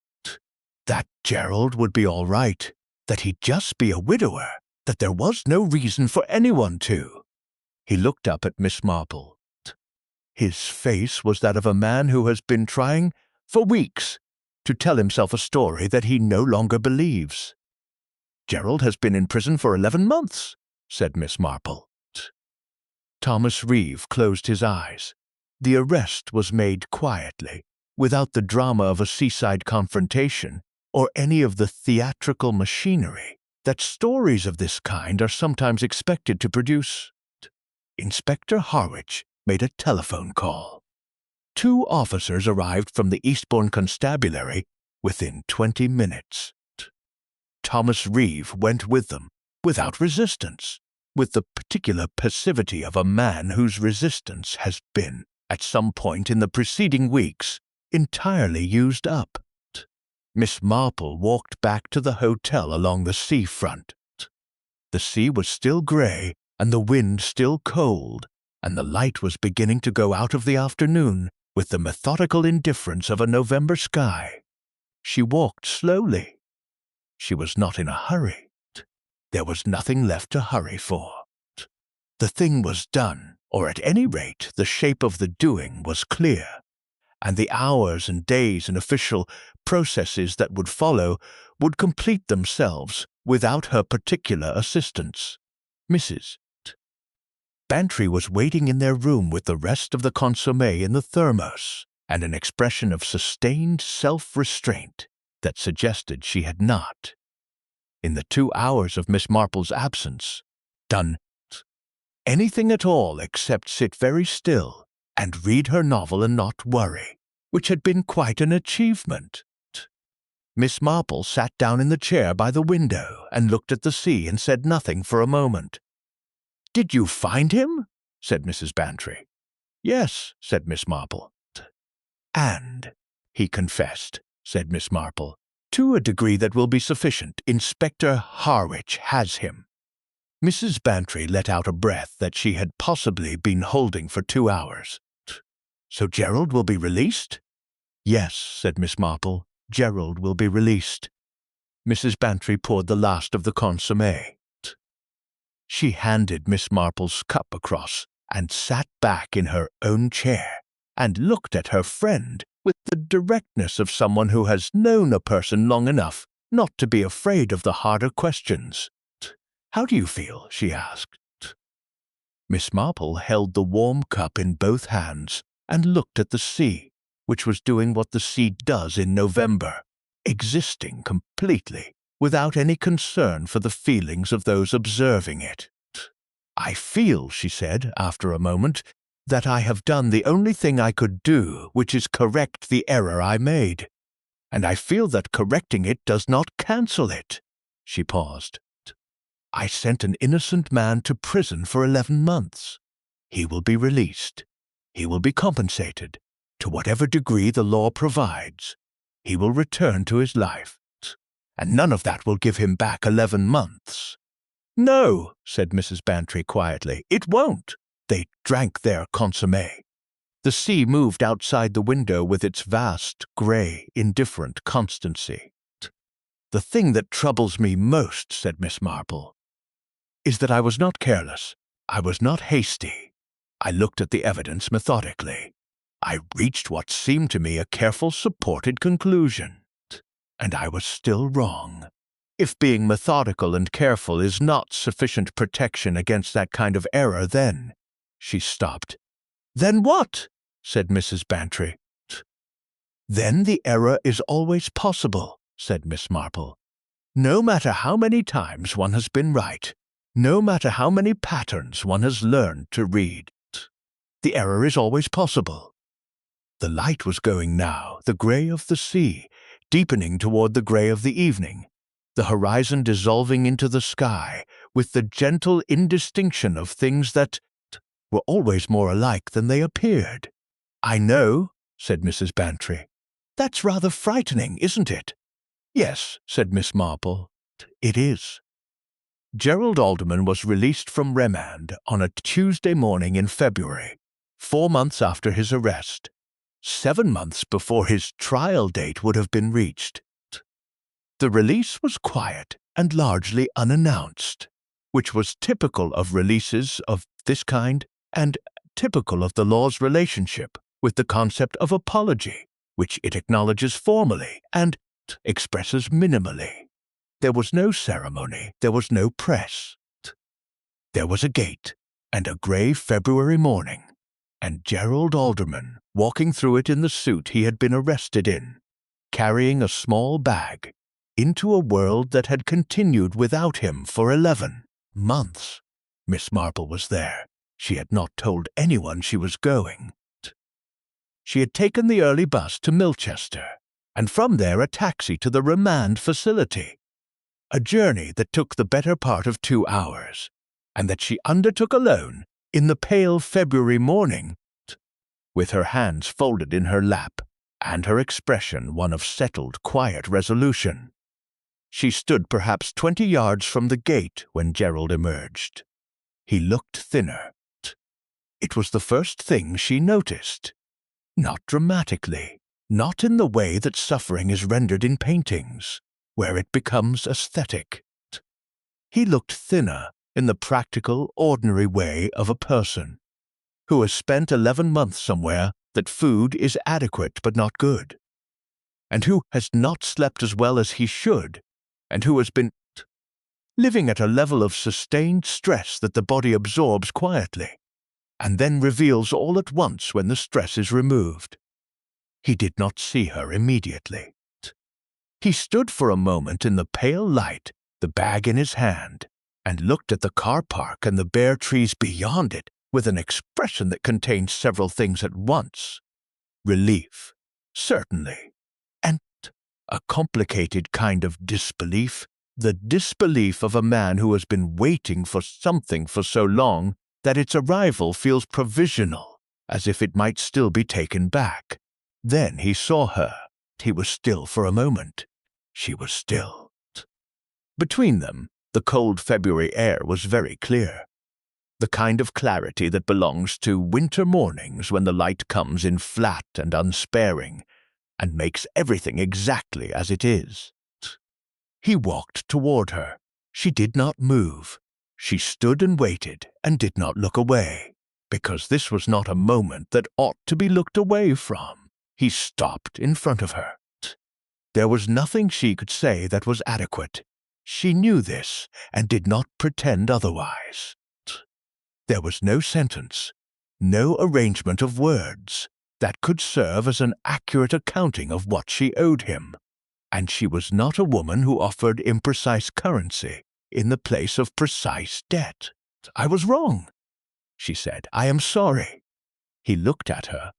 that Gerald would be all right, that he'd just be a widower, that there was no reason for anyone to." He looked up at Miss Marple. His face was that of a man who has been trying for weeks to tell himself a story that he no longer believes. "Gerald has been in prison for 11 months, said Miss Marple. Thomas Reeve closed his eyes. The arrest was made quietly, without the drama of a seaside confrontation or any of the theatrical machinery that stories of this kind are sometimes expected to produce. Inspector Harwich made a telephone call. 2 officers arrived from the Eastborne Constabulary within 20 minutes. Thomas Reeve went with them, without resistance, with the particular passivity of a man whose resistance has been, at some point in the preceding weeks, entirely used up. Miss Marple walked back to the hotel along the seafront. The sea was still grey, and the wind still cold, and the light was beginning to go out of the afternoon with the methodical indifference of a November sky. She walked slowly. She was not in a hurry. There was nothing left to hurry for. The thing was done, or at any rate the shape of the doing was clear, and the hours and days and official processes that would follow would complete themselves without her particular assistance. Mrs. Bantry was waiting in their room with the rest of the consommé in the thermos, and an expression of sustained self-restraint that suggested she had not, in the 2 hours of Miss Marple's absence, done anything at all except sit very still and read her novel and not worry, which had been quite an achievement. Miss Marple sat down in the chair by the window and looked at the sea and said nothing for a moment. "Did you find him?" said Mrs. Bantry. "Yes," said Miss Marple. "And," he confessed, said Miss Marple, "to a degree that will be sufficient, Inspector Harwich has him." Mrs. Bantry let out a breath that she had possibly been holding for 2 hours. "So Gerald will be released?" "Yes," said Miss Marple, "Gerald will be released." Mrs. Bantry poured the last of the consommé. She handed Miss Marple's cup across and sat back in her own chair and looked at her friend with the directness of someone who has known a person long enough not to be afraid of the harder questions. "How do you feel?" she asked. Miss Marple held the warm cup in both hands and looked at the sea, which was doing what the sea does in November, existing completely, without any concern for the feelings of those observing it. "I feel," she said, after a moment, "that I have done the only thing I could do, which is correct the error I made. And I feel that correcting it does not cancel it." She paused. "I sent an innocent man to prison for 11 months. He will be released. He will be compensated, to whatever degree the law provides. He will return to his life. And none of that will give him back 11 months. "No," said Mrs. Bantry quietly, "it won't." They drank their consommé. The sea moved outside the window with its vast, grey, indifferent constancy. "The thing that troubles me most," said Miss Marple, "is that I was not careless. I was not hasty. I looked at the evidence methodically. I reached what seemed to me a careful, supported conclusion. And I was still wrong. If being methodical and careful is not sufficient protection against that kind of error, then—" She stopped. "Then what?" said Mrs. Bantry. "Then the error is always possible," said Miss Marple. "No matter how many times one has been right, no matter how many patterns one has learned to read, the error is always possible." The light was going now, the grey of the sea, deepening toward the grey of the evening, the horizon dissolving into the sky with the gentle indistinction of things that were always more alike than they appeared. "I know," said Mrs. Bantry. "That's rather frightening, isn't it?" "Yes," said Miss Marple, "it is." Gerald Alderman was released from remand on a Tuesday morning in February, 4 months after his arrest, 7 months before his trial date would have been reached. The release was quiet and largely unannounced, which was typical of releases of this kind and typical of the law's relationship with the concept of apology, which it acknowledges formally and expresses minimally. There was no ceremony, there was no press. There was a gate and a grey February morning, and Gerald Alderman walking through it in the suit he had been arrested in, carrying a small bag, into a world that had continued without him for 11 months. Miss Marple was there. She had not told anyone she was going. She had taken the early bus to Milchester, and from there a taxi to the Remand facility, a journey that took the better part of 2 hours, and that she undertook alone in the pale February morning, with her hands folded in her lap, and her expression one of settled, quiet resolution. She stood perhaps 20 yards from the gate when Gerald emerged. He looked thinner. It was the first thing she noticed. Not dramatically, not in the way that suffering is rendered in paintings, where it becomes aesthetic. He looked thinner in the practical, ordinary way of a person who has spent 11 months somewhere that food is adequate but not good, and who has not slept as well as he should, and who has been living at a level of sustained stress that the body absorbs quietly, and then reveals all at once when the stress is removed. He did not see her immediately. He stood for a moment in the pale light, the bag in his hand, and looked at the car park and the bare trees beyond it with an expression that contained several things at once. Relief, certainly, and a complicated kind of disbelief, the disbelief of a man who has been waiting for something for so long that its arrival feels provisional, as if it might still be taken back. Then he saw her. He was still for a moment. She was still. Between them, the cold February air was very clear. The kind of clarity that belongs to winter mornings when the light comes in flat and unsparing and makes everything exactly as it is. He walked toward her. She did not move. She stood and waited and did not look away, because this was not a moment that ought to be looked away from. He stopped in front of her. There was nothing she could say that was adequate. She knew this and did not pretend otherwise. There was no sentence, no arrangement of words that could serve as an accurate accounting of what she owed him, and she was not a woman who offered imprecise currency in the place of precise debt. "I was wrong," she said. "I am sorry." He looked at her.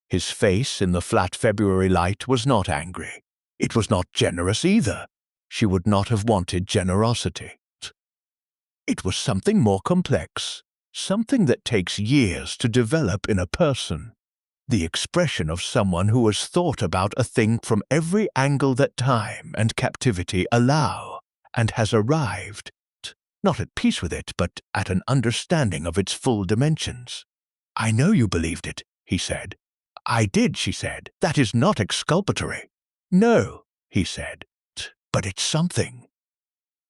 His face in the flat February light was not angry. It was not generous either. She would not have wanted generosity. It was something more complex, something that takes years to develop in a person. The expression of someone who has thought about a thing from every angle that time and captivity allow, and has arrived, not at peace with it, but at an understanding of its full dimensions. "I know you believed it," he said. "I did," she said. "That is not exculpatory." "No," he said, "but it's something."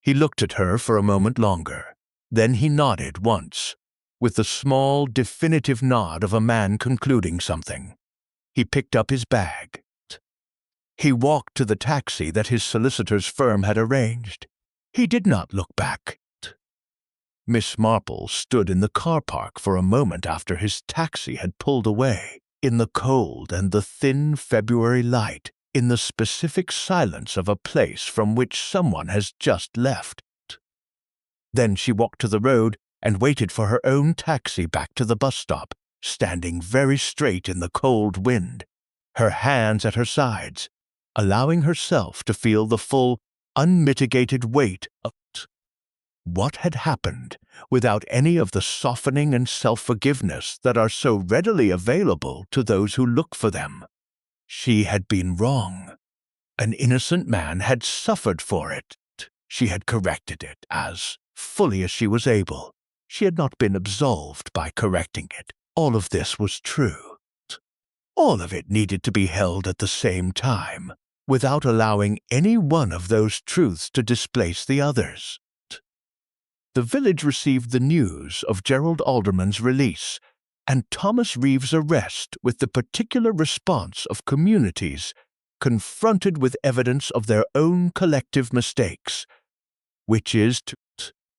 He looked at her for a moment longer. Then he nodded once, with the small, definitive nod of a man concluding something. He picked up his bag. He walked to the taxi that his solicitor's firm had arranged. He did not look back. Miss Marple stood in the car park for a moment after his taxi had pulled away, in the cold and the thin February light, in the specific silence of a place from which someone has just left. Then she walked to the road and waited for her own taxi back to the bus stop, standing very straight in the cold wind, her hands at her sides, allowing herself to feel the full, unmitigated weight of what had happened, without any of the softening and self-forgiveness that are so readily available to those who look for them. She had been wrong. An innocent man had suffered for it. She had corrected it as fully as she was able. She had not been absolved by correcting it. All of this was true. All of it needed to be held at the same time, without allowing any one of those truths to displace the others. The village received the news of Gerald Alderman's release and Thomas Reeve's arrest with the particular response of communities confronted with evidence of their own collective mistakes, which is to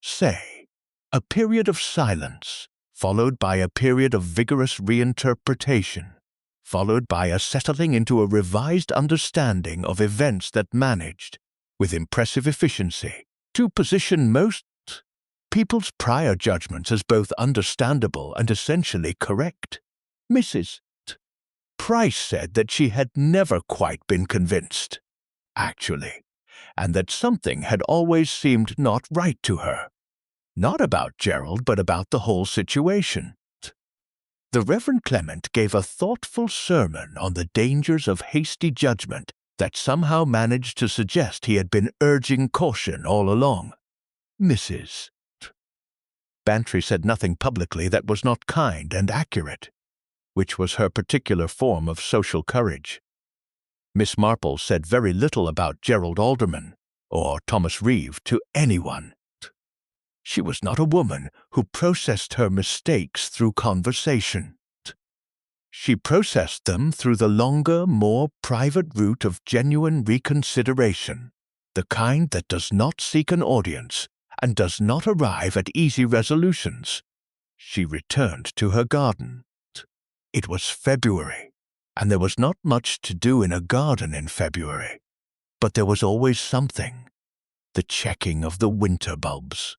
say, a period of silence, followed by a period of vigorous reinterpretation, followed by a settling into a revised understanding of events that managed, with impressive efficiency, to position most people's prior judgments as both understandable and essentially correct. Mrs. Price said that she had never quite been convinced, actually, and that something had always seemed not right to her. Not about Gerald, but about the whole situation. The Reverend Clement gave a thoughtful sermon on the dangers of hasty judgment that somehow managed to suggest he had been urging caution all along. Mrs. Bantry said nothing publicly that was not kind and accurate, which was her particular form of social courage. Miss Marple said very little about Gerald Alderman or Thomas Reeve to anyone. She was not a woman who processed her mistakes through conversation. She processed them through the longer, more private route of genuine reconsideration, the kind that does not seek an audience and does not arrive at easy resolutions. She returned to her garden. It was February, and there was not much to do in a garden in February, but there was always something. The checking of the winter bulbs,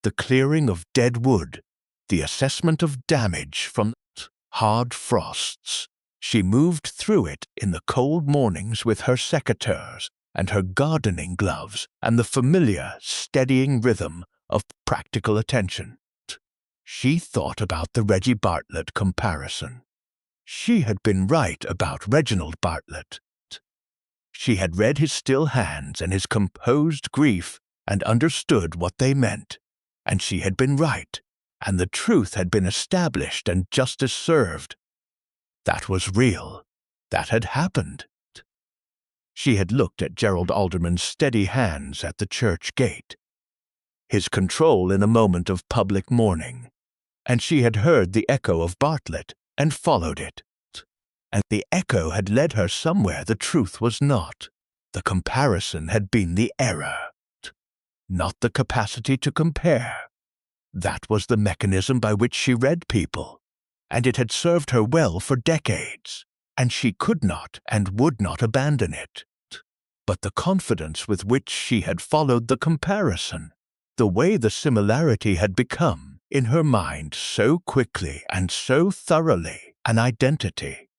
the clearing of dead wood, the assessment of damage from hard frosts. She moved through it in the cold mornings with her secateurs and her gardening gloves and the familiar, steadying rhythm of practical attention. She thought about the Reggie Bartlett comparison. She had been right about Reginald Bartlett. She had read his still hands and his composed grief and understood what they meant, and she had been right, and the truth had been established and justice served. That was real. That had happened. She had looked at Gerald Alderman's steady hands at the church gate, his control in a moment of public mourning, and she had heard the echo of Bartlett and followed it. And the echo had led her somewhere the truth was not. The comparison had been the error, not the capacity to compare. That was the mechanism by which she read people, and it had served her well for decades, and she could not and would not abandon it. But the confidence with which she had followed the comparison, the way the similarity had become, in her mind so quickly and so thoroughly, an identity,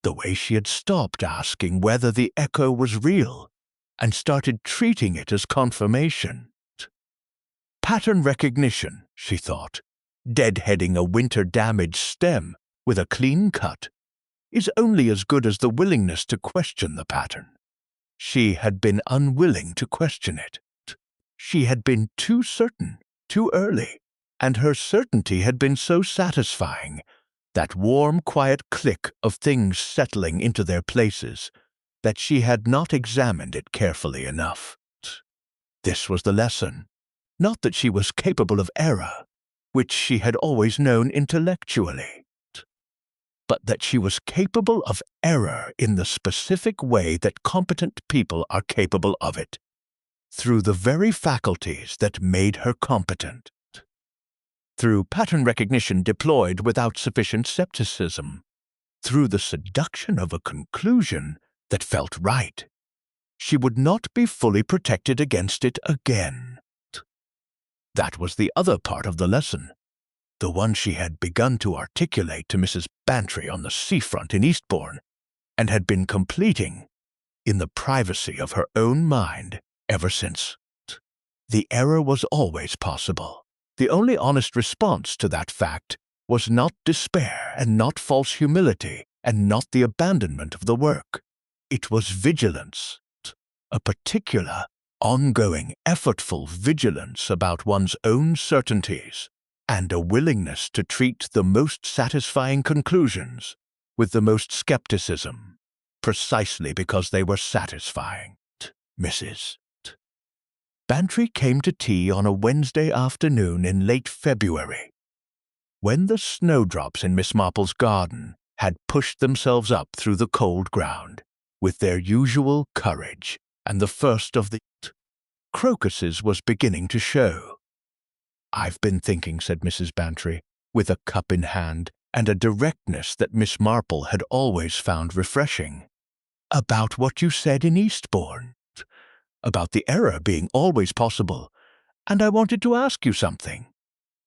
the way she had stopped asking whether the echo was real and started treating it as confirmation. Pattern recognition, she thought, deadheading a winter-damaged stem with a clean cut, is only as good as the willingness to question the pattern. She had been unwilling to question it. She had been too certain, too early, and her certainty had been so satisfying, that warm, quiet click of things settling into their places, that she had not examined it carefully enough. This was the lesson. Not that she was capable of error, which she had always known intellectually, but that she was capable of error in the specific way that competent people are capable of it, through the very faculties that made her competent. Through pattern recognition deployed without sufficient skepticism, through the seduction of a conclusion that felt right, she would not be fully protected against it again. That was the other part of the lesson, the one she had begun to articulate to Mrs. Bantry on the seafront in Eastborne, and had been completing, in the privacy of her own mind, ever since. The error was always possible. The only honest response to that fact was not despair and not false humility and not the abandonment of the work. It was vigilance, a particular, ongoing, effortful vigilance about one's own certainties, and a willingness to treat the most satisfying conclusions with the most skepticism, precisely because they were satisfying. Mrs. Bantry came to tea on a Wednesday afternoon in late February, when the snowdrops in Miss Marple's garden had pushed themselves up through the cold ground with their usual courage, and the first of the crocuses was beginning to show. "I've been thinking," said Mrs. Bantry, with a cup in hand and a directness that Miss Marple had always found refreshing, "about what you said in Eastborne, about the error being always possible, and I wanted to ask you something."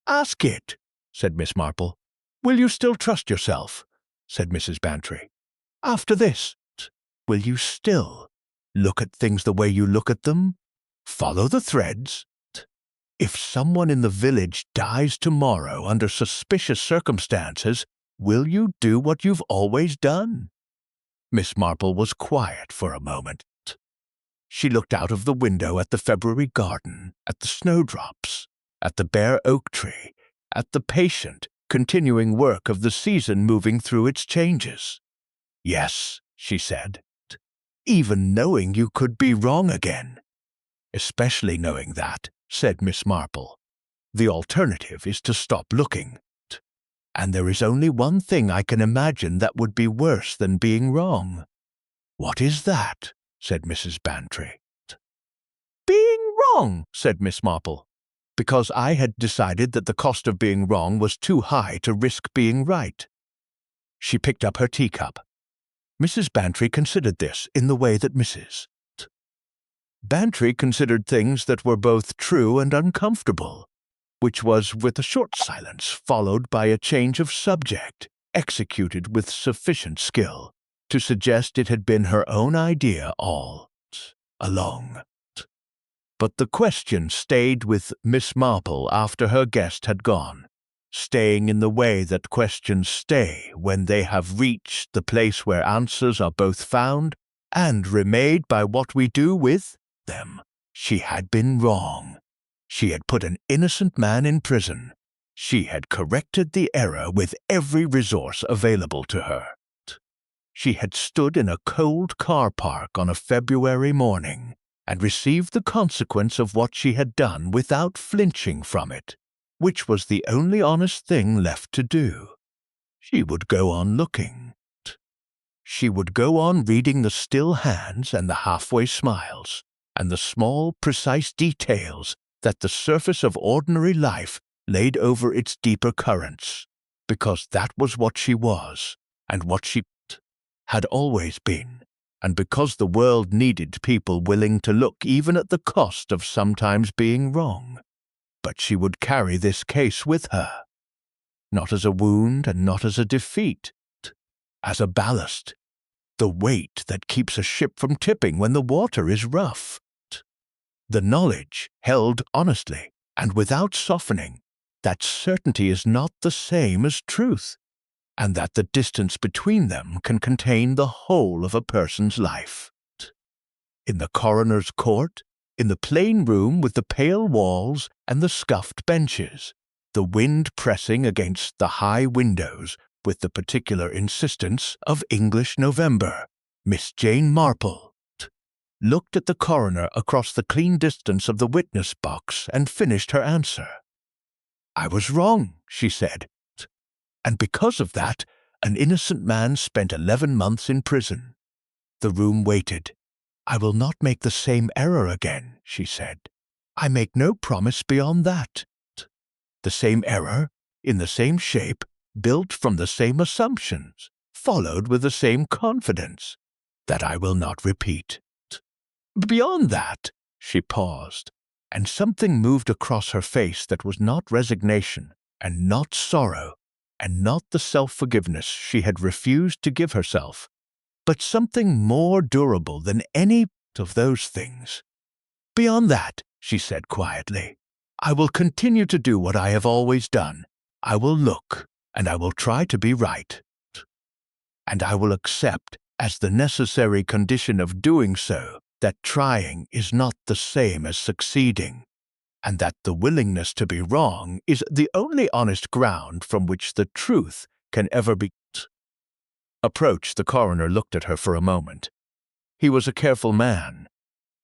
"Ask it," said Miss Marple. "Will you still trust yourself?" said Mrs. Bantry. "After this, will you still look at things the way you look at them? Follow the threads? If someone in the village dies tomorrow under suspicious circumstances, will you do what you've always done?" Miss Marple was quiet for a moment. She looked out of the window at the February garden, at the snowdrops, at the bare oak tree, at the patient, continuing work of the season moving through its changes. "Yes," she said, "even knowing you could be wrong again." "Especially knowing that," said Miss Marple, "the alternative is to stop looking. And there is only one thing I can imagine that would be worse than being wrong." "What is that?" said Mrs. Bantry. "Being wrong," said Miss Marple, "because I had decided that the cost of being wrong was too high to risk being right." She picked up her teacup. Mrs. Bantry considered this in the way that Mrs. Bantry considered things that were both true and uncomfortable, which was with a short silence followed by a change of subject, executed with sufficient skill to suggest it had been her own idea all along. But the question stayed with Miss Marple after her guest had gone, staying in the way that questions stay when they have reached the place where answers are both found and remade by what we do with them. She had been wrong. She had put an innocent man in prison. She had corrected the error with every resource available to her. She had stood in a cold car park on a February morning and received the consequence of what she had done without flinching from it, which was the only honest thing left to do. She would go on looking. She would go on reading the still hands and the halfway smiles, and the small, precise details that the surface of ordinary life laid over its deeper currents, because that was what she was, and what she had always been, and because the world needed people willing to look even at the cost of sometimes being wrong. But she would carry this case with her, not as a wound and not as a defeat, as a ballast, the weight that keeps a ship from tipping when the water is rough. The knowledge, held honestly and without softening, that certainty is not the same as truth, and that the distance between them can contain the whole of a person's life. In the coroner's court, in the plain room with the pale walls and the scuffed benches, the wind pressing against the high windows with the particular insistence of English November, Miss Jane Marple looked at the coroner across the clean distance of the witness box and finished her answer. "I was wrong," she said, "and because of that, an innocent man spent 11 months in prison." The room waited. "I will not make the same error again," she said. "I make no promise beyond that. The same error, in the same shape, built from the same assumptions, followed with the same confidence, that I will not repeat. Beyond that," she paused, and something moved across her face that was not resignation, and not sorrow, and not the self-forgiveness she had refused to give herself, but something more durable than any of those things. "Beyond that," she said quietly, "I will continue to do what I have always done. I will look, and I will try to be right. And I will accept, as the necessary condition of doing so, that trying is not the same as succeeding, and that the willingness to be wrong is the only honest ground from which the truth can ever be." Approached, the coroner looked at her for a moment. He was a careful man,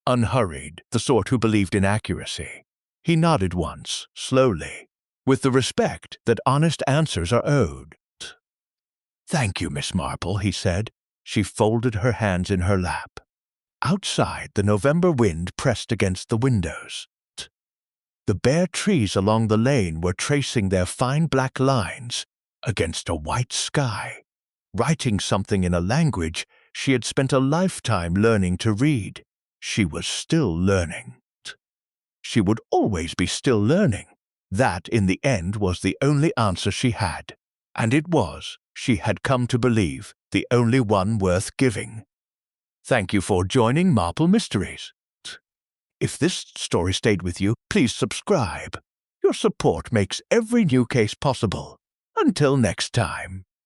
unhurried, the sort who believed in accuracy. He nodded once, slowly, with the respect that honest answers are owed. "Thank you, Miss Marple," he said. She folded her hands in her lap. Outside, the November wind pressed against the windows. The bare trees along the lane were tracing their fine black lines against a white sky, writing something in a language she had spent a lifetime learning to read. She was still learning. She would always be still learning. That, in the end, was the only answer she had, and it was, she had come to believe, the only one worth giving. Thank you for joining Marple Mysteries. If this story stayed with you, please subscribe. Your support makes every new case possible. Until next time.